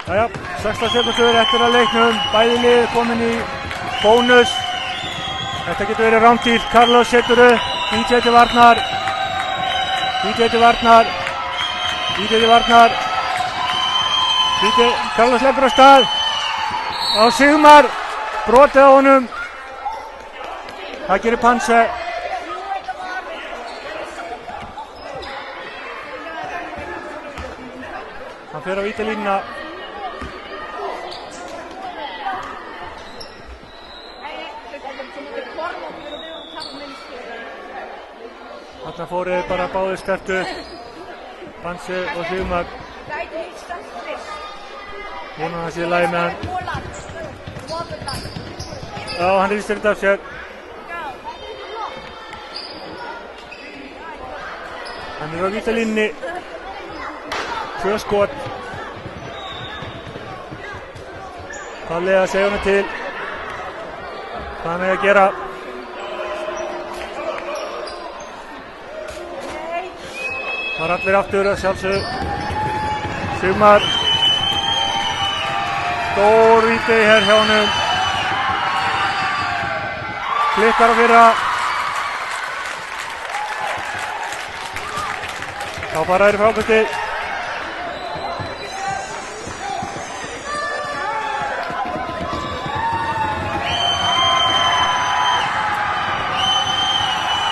Jæja, 16 sekundur eftir að leiknum, bæði lið komin í bónus. Þetta getur verið rándýr, Carlos setur upp, DJ til varnar. Carlos leggur á stað. Á Sigmar, brotið á honum. Það gerir Panse. Hann fer á vítalínuna. Þarna fóru bara báðir stertu, Panse og Sigmar. Vonum að það sé í lagi með hann. Já, hann rýstir þetta af sér. Hann á vítalínunni. 2 skot. Kalli að segja honum til hvað hann að gera. Það allir aftur að sjálfsögðu. Sigmar. Stór víti hér hjá honum. Klikkar á fyrra. Þá fara þeir frákastið.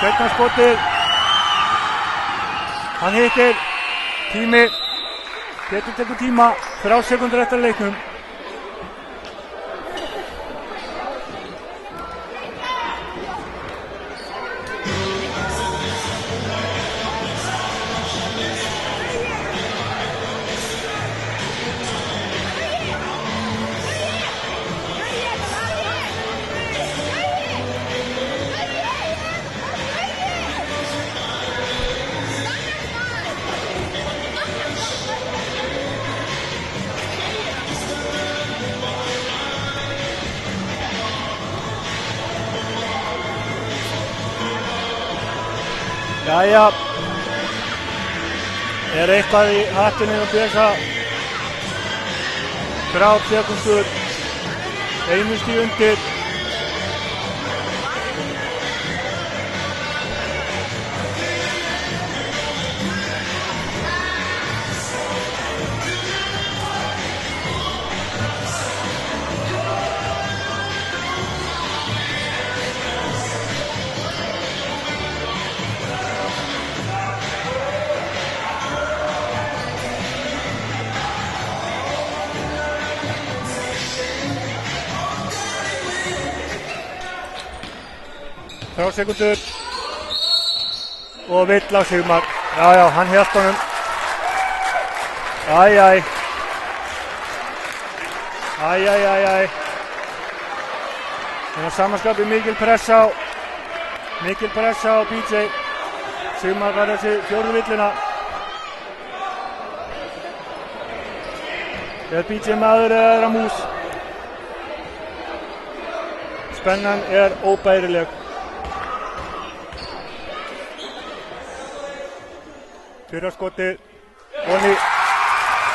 Seinnaskotið. Hann hittir. Tími. Getur tekur tíma. 3 sekundur eftir leiknum. Jæja, eitthvað í hattinu og Bjösa. 3 sekundur, 1 stig undir. Sekundur og vill á Sigmar. Já, hann hélt honum. Æ. En að samanskapi mikil pressa á BJ. Sigmar var þessi fjórðu villina. Er BJ maður eða er hann mús? Spennan er óbærileg. Fyrra skotið. Onni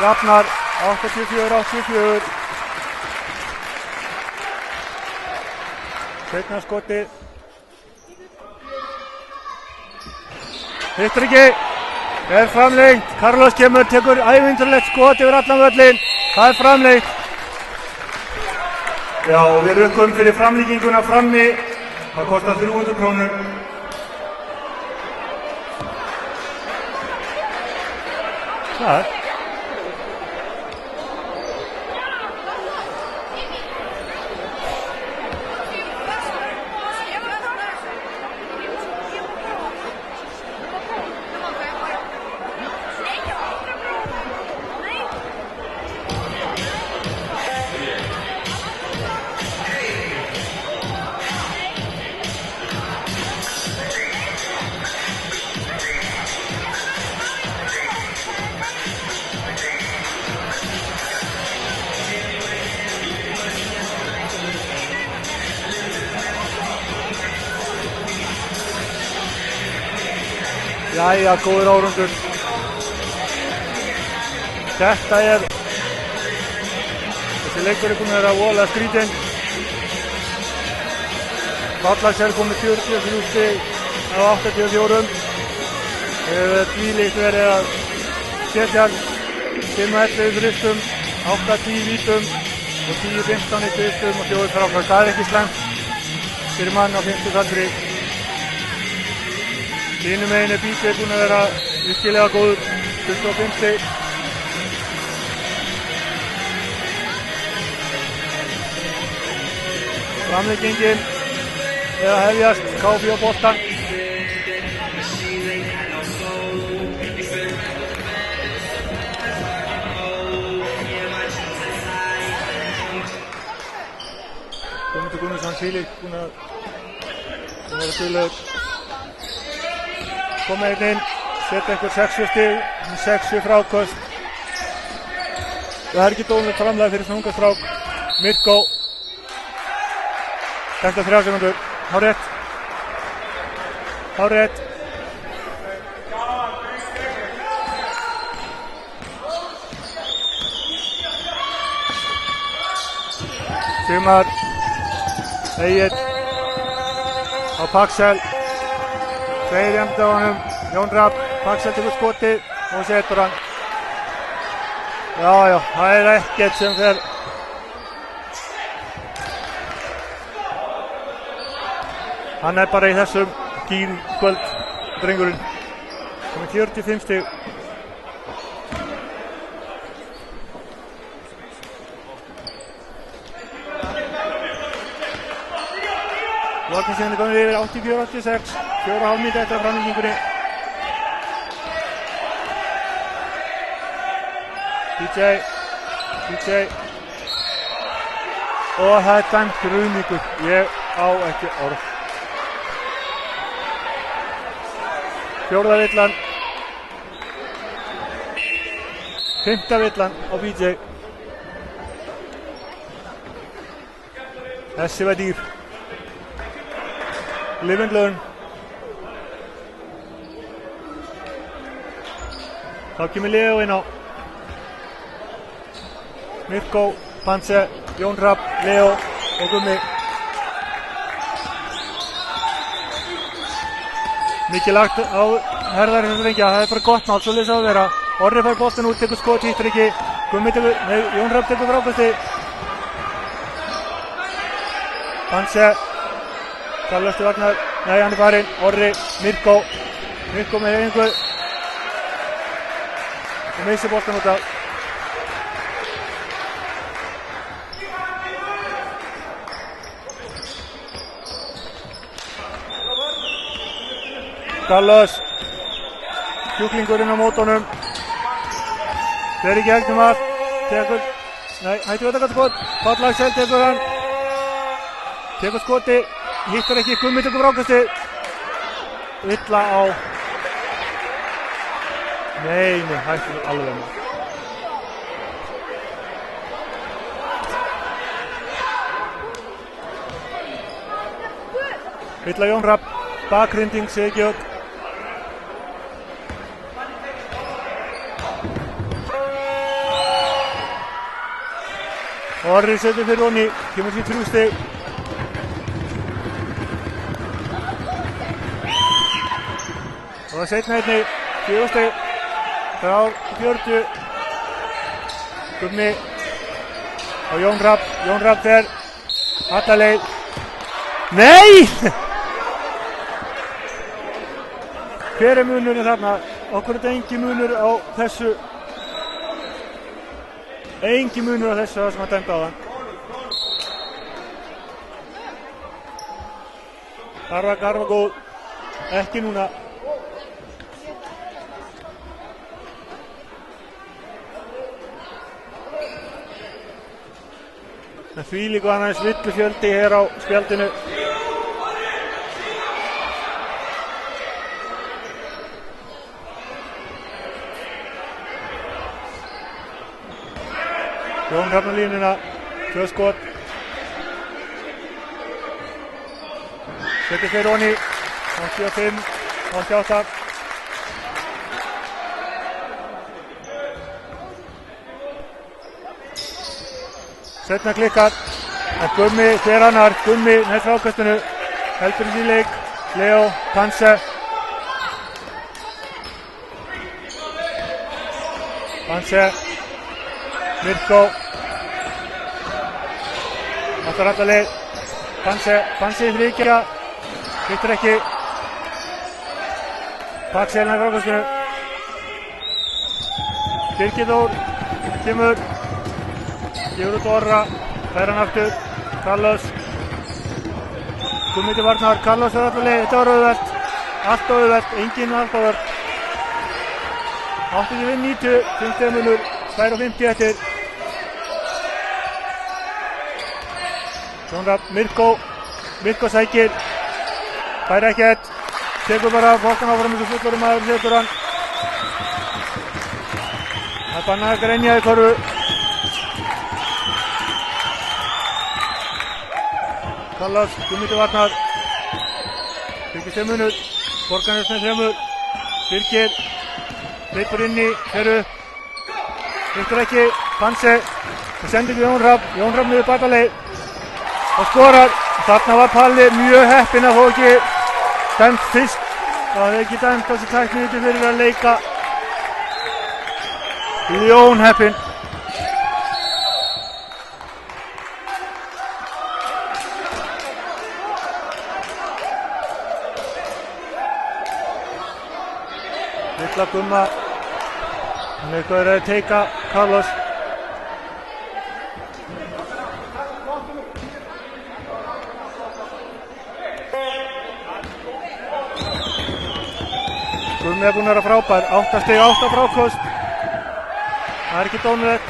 jafnar 84-84. Seinna skotið. Hittir ekki. Er framlengt. Carlos kemur, tekur ævintýralegt skot yfir allan völlinn. Það er framlengt. Já, við rukkum fyrir framlíkinguna frammi. Það kostar 300 krónur. Það. Jæja, góður árangur. Þetta er þessi leikur er búinn að vera voðalega skrítinn. Vallags er komið 43 stig á 84. Hefur tvílíkt verið að setja 5-11 þristum, 8-10 vítum og 10-15 í þristum og 4 frákast. Það er ekki slæmt fyrir mann á 50 kaldri. Hínum megin er BJ búinn að vera virkilega góður, 25 stig. Framleggingin er að hefjast, KF á boltan. Guðmundur Guðmundsson tvílíkt búinn að vera duðlegur. Koma inn, setja einhver 60 stig, 60 fráköst. Það er ekki dómulegt framlag fyrir svona unga strák. Mirko. Þetta 3 sekundur. Hárrétt. Hárrétt. Sigmar. Egill. Á Paxel. Tveir jæmt á honum, Jón Rapp, Paxel tekur skotið og setur hann. Já, það er ekkert sem fer. Hann er bara í þessum gír kvöld, drengurinn. Komið 45 stig. Lokninsíðan er komið yfir 84-86, 4,5 mínútur eftir framlengingunni. BJ. Og það er dæmt ruðningur. Ég á ekki orð. 4. villan. 5. villan á BJ. Þessi var dýr. Live and learn. Þá kemur Leo inn á. Mirko, Panse, Jón Rapp, Leo og Gummi. Mikið lagt á herðar þessar drengja. Það er bara gott mál, svoleiðis á að vera. Orri fær boltan út, tekur skot, hittir ekki. Gummi tekur, Jón Rapp tekur frákasti. Panse. Kallast vagnar, nei hann er farinn, Orri, Mirko með hefingu og missir boltan út af. Kallas, kjúklingurinn á mótunum, fer í gegnum allt, tekur, nei hættu þetta gott skot, Vallagsel tekur hann. tekur skoti, hittar ekki, Gummi tekur frákastið. Illa á. Nei, hættur alveg með. Illa Jón Hrafn, bakhrinding, Sigurð. Orri setur fyrir honni, kemur sér 3 stig. Og það seinna einni, 4 stig. Frá 40. Gummi á Jón Hrafn fer alla leið. Nei! Hver munurinn þarna? Okkur er þetta engin munur á þessu. Engin munur á þessu sem að dæmda á þann. Garfa góð. Ekki núna. Það þvílíku annars villufjöldi hér á spjaldinu. Jón Hrafn á línuna, 2 skot. Setur fyrir honni, 85, 88. Setna klikkar, en Gummi fer annar, Gummi næst frákastinu, heldur í leik, Leo, Panse. Mirko. Alltaf alla leið, Panse í þrykja, hittir ekki. Paxel næst frákastinu. Birgir Þór, kemur. Gefur út Orra, fær hann aftur, Carlos. Gummi til varnar, Carlos er alltaf leið, þetta var auðvelt. Allt auðvelt, enginn allt auðvelt. 85-90, 50 munur, 2:50 eftir. Jón Hrafn, Mirko sækir, fær ekkert, tekur bara fólkan áfram þessu fullorðum maður, setur hann. Það er bannað að grenja í korfu. Carlos, Gummi til varnar. Birgir 5 munur, Borgarnes með 3. Birgir, hleypur inn í, fer upp. Hittir ekki, Panse. Það sendir ekki Jón Hrafn niður bataleið. Og skorar. Þarna var Palli mjög heppinn að fá ekki dæmt fyrst. Það hefði ekki dæmt þessi tæknivíti fyrir að leika. Jón heppinn. Lilla Gumma. Hann er eitthvað að teika Carlos. Gummi er búinn að vera frábær. 8 stig, 8 frákost. Það er ekki dónulegt.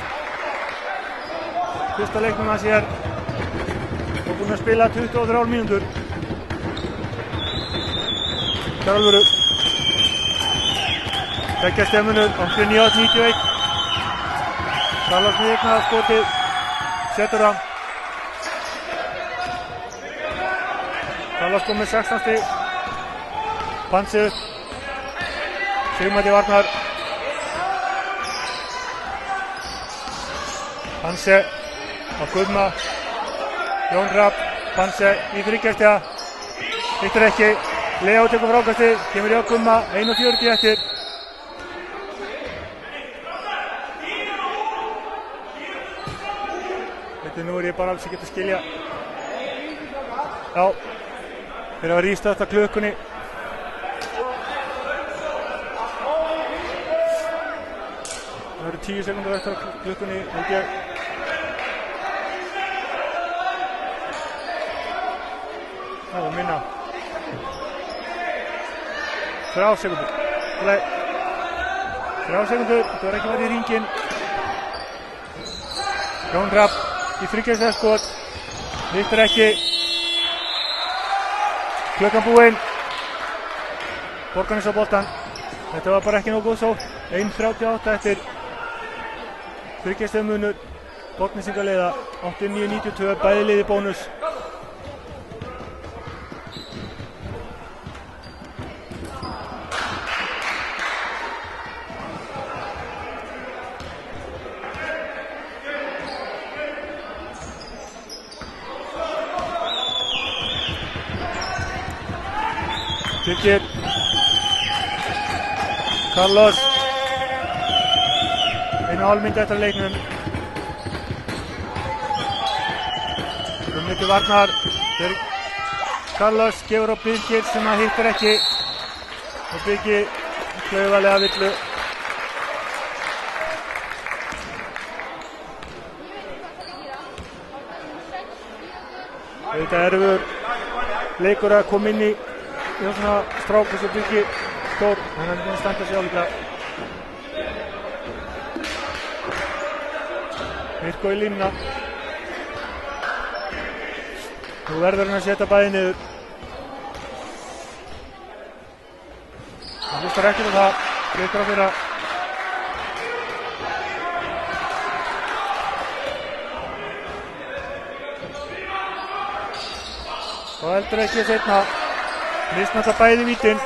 Fyrsta leiknum hans hér. Og búinn að spila 23 mínútur. Það er alvöru. Beggja stemmunur, 89-91. Carlos með yknaða skotið, setur hann. Carlos kom með 16 stig. Panse upp. Sigmar til varnar. Panse á Gumma. Jón Hrafn, Panse í þryggjastega. Hittir ekki. Leo tekur frákastið, kemur hjá Gumma, 1:40 eftir. Nú er ég bara alls ekki að skilja. Já, þeir hafa rístað þetta klukkunni. Það eru 10 sekúndur eftir klukkunni, held ég. Það var minna. 3 sekúndur. 3 sekúndur, þetta var ekki verið í hringinn. Jón Hrafn. Í þryggjastega skot, hittir ekki, Klukkan búinn. Borgarnes á boltan. Þetta var bara ekki nógu góð sókn. 1:38 eftir 3 stiga munur. Borgnesingar leiða 89-92, bæði liði bónus. Tryggir. Carlos. 1,5 mínútu eftir leiknum. Mikið varnar. Carlos gefur á Birgir sem að hittir ekki. Og Birgir klaufalega villu. Þetta erfur leikur að koma inn í svona strák eins og Birgir Þór. Hann er búinn að standa sig álíka. Mirko í línuna. Nú verður hann að setja bæði niður. Hann hlustar ekkert á það. Greitur á fyrra. Og heldur ekki seinna. Misnalla bæði vítin.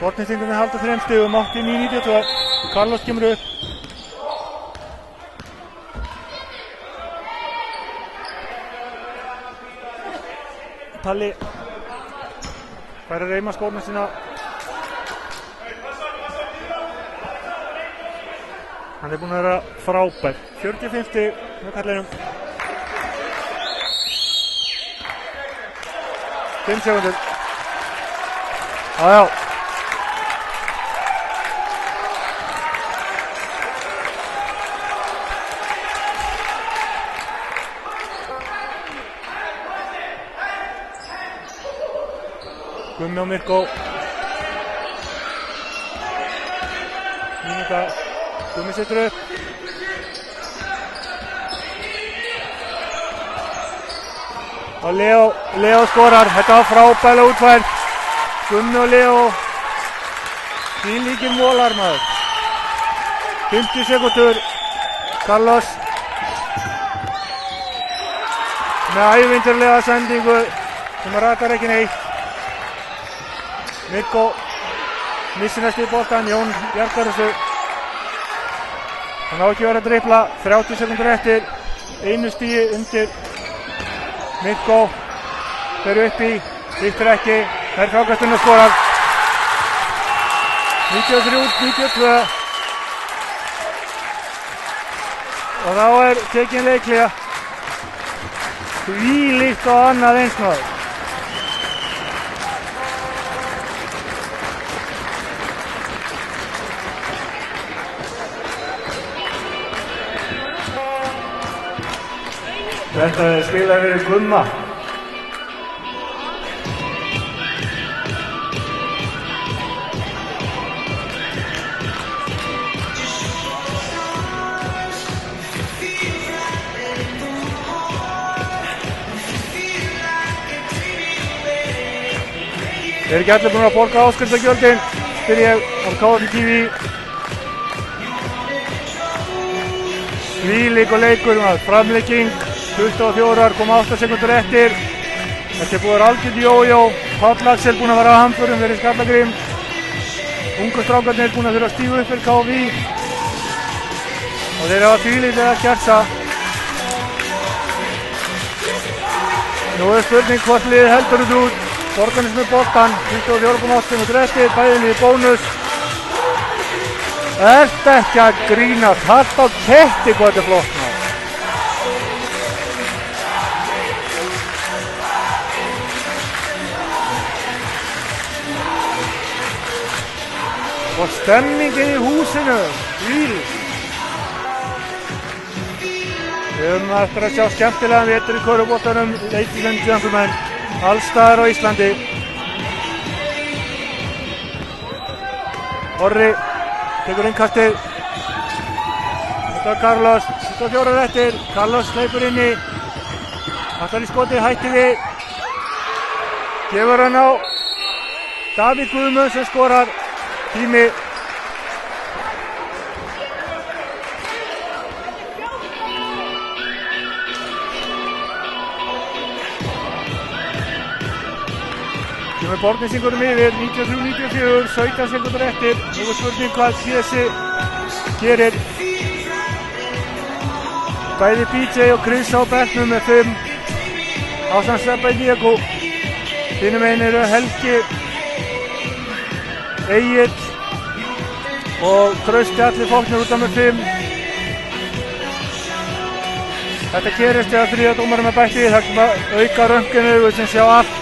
Borgnesingarnir halda 3 stigum. 89-92. Carlos kemur upp. Talli fær að reima skórna sína. Hann er búinn að vera frábær. 45 stig með kallinum. 5 sekundur. Já. Gummi og Mirko. Mínúta. Gummi setur upp. Og Leo skorar. Þetta var frábælega útfært. Gummi og Leo. Því líkir mólar maður. 50 sekundur. Carlos. Með ævintýralega sendingu sem ratar ekki neitt. Mirko missir næstu í boltan, Jón bjargar þessu. Hann á ekki verið að dribla, 30 sekundur eftir, 1 stigi undir. Mirko fer upp í, hittir ekki, fær frákastinn og skorar. 93-92. Og þá er tekin leiklega. Þvílíkt og annað eins maður. Þetta er spilað fyrir Gumma. Þeir ekki allir búin að borga áskriftargjöldin, spyr ég á KFI TV. Þvílík og leikur, framlegging. 24,8 sekundur eftir. Þetta er búið algjörð jójó. Páll Axel búinn að vera á hamförum fyrir Skallagrim. Ungu strákarnir búinn að þurfa að stíga upp fyrir KFI. Og þeir hafa þvílíkt að kjærsa. Nú er spurning hvort liðið heldur þetta út. Borgarnes með boltan. 24,8 sekundur eftir. Bæði liðið bónus. Þetta ekki að grínast. Hart á ketti hvað þetta er flott ná. Og stemmingin í húsinu, þvílíkt. Við höfum eftir að sjá skemmtilegan vetur í körfuboltanum, ladies and gentlemen, alls staðar á Íslandi. Orri tekur innkastið. Þetta er Carlos, 24 eftir, Carlos hleypur inni. Allar í skotið, hætti við. gefur hann á Davíð Guðmunds sem skorar. Tími kemur Borgnesingurum yfir 93-94, 17 sekúndur eftir. Nú er spurning hvað Pési gerir. Bæði BJ og Chris á bekknum með 5 ásamt Stebba Diego. Hinum megin eru Helgi, Egill og Trausti allir fóknir út af með 5. Þetta gerist þegar þriðja dómarinn er bætti. Það er að auka röntgenaugu sem sjá allt.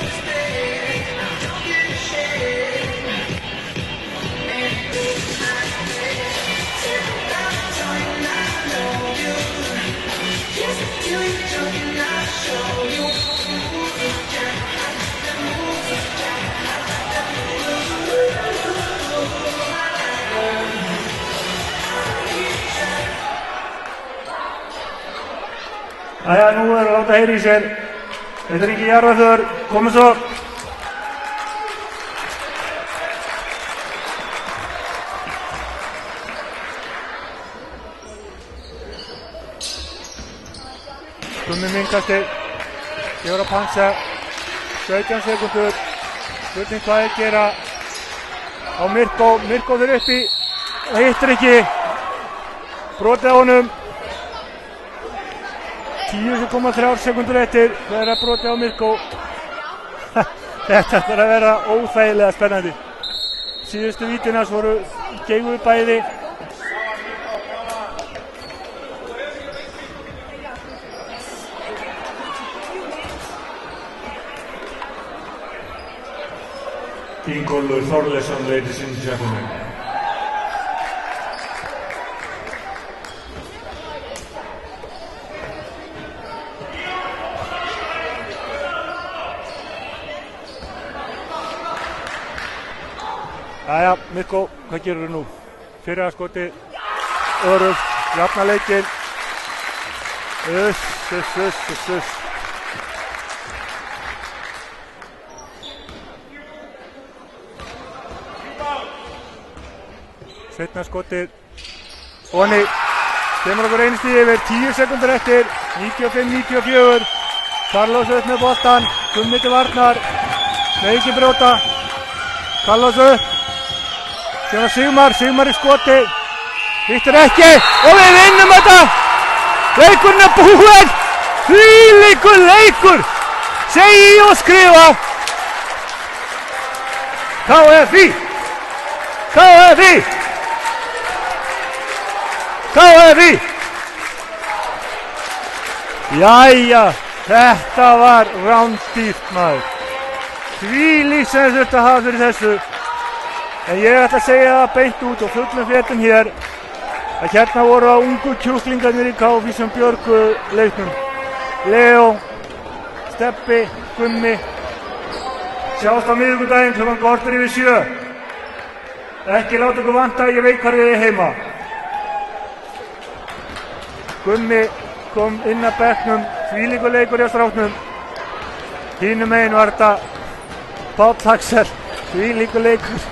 Æja, nú er að láta heyra í sér. Þetta er ekki Jarðarþur, komum svo. Gummi minkasti, gefur að pansa, 17 sekúndur. Spurning hvað er að gera á Mirko. Mirko fyrir uppi, það hittir ekki. Brotið á honum. 10,3 sekúndur eftir, það er að brotið á Mirko. Þetta er að vera óþægilega spennandi. Síðustu vítinas voru geiguð bæði. Ingólfur Þorleifsson, ladies and gentlemen. Jæja, Mirko, hvað gerur þú nú? Fyrra skoti, örugt, jafna leikinn. Uss. Seinna skotið, Oni, kemur okkur einu stíð yfir, 10 sekúndur eftir, 95-94. Carlos upp með boltan, Gummi til varnar, með ekki brjóta. Carlos upp. Síðan Sigmar í skoti, hittir ekki og við vinnum þetta! Leikurinn er búinn! Þvílíkur leikur! Segi og skrifa! KFÍ! Jæja, þetta var rándýrt maður. Þvílíkt sem þurfti að hafa fyrir þessu. En ég ætla að segja það beint út og fullum fréttum hér að hérna voru á ungu kjúklingarnir í KFÍ sem björgu leiknum. Leo, Stebbi, Gummi. Sjáumst á miðvikudaginn klukkan korter yfir 7. Ekki láta ykkur vanta, ég veit hvar þið er heima. Gummi kom inn að bekknum, þvílíkur leikur hjá stráknum. Hinum megin var þetta Páll Axel, þvílíkur leikur.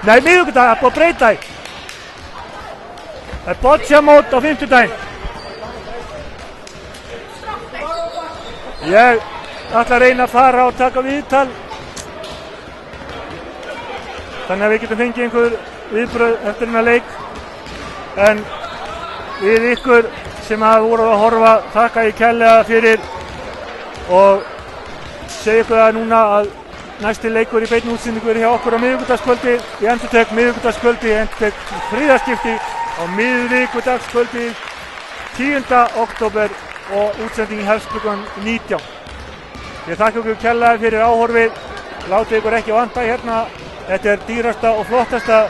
Nei, miðvikudag, það er búið að breyta því. Það er bocciamót á 50-daginn. Ég ætla að reyna að fara og taka viðtal. Þannig að við getum fengið einhver viðbrögð eftir hennar leik. En við ykkur sem hafa voruð að horfa, þakka ég kærlega fyrir og segja ykkur það núna að næsti leikur í beinni útsendingu er hjá okkur á miðvikudagskvöldi. Ég endurtek miðvikudagskvöldi, ég endurtek þriðaskipti á miðvikudagskvöldi 10. október og útsendingin hefst klukkan 19. Ég þakka ykkur kærlega fyrir áhorfið. Látið ykkur ekki vanta hérna. Þetta er dýrasta og flottasta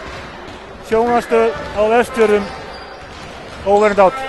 sjónvarpsstöð á Vestfjörðum. Over and out.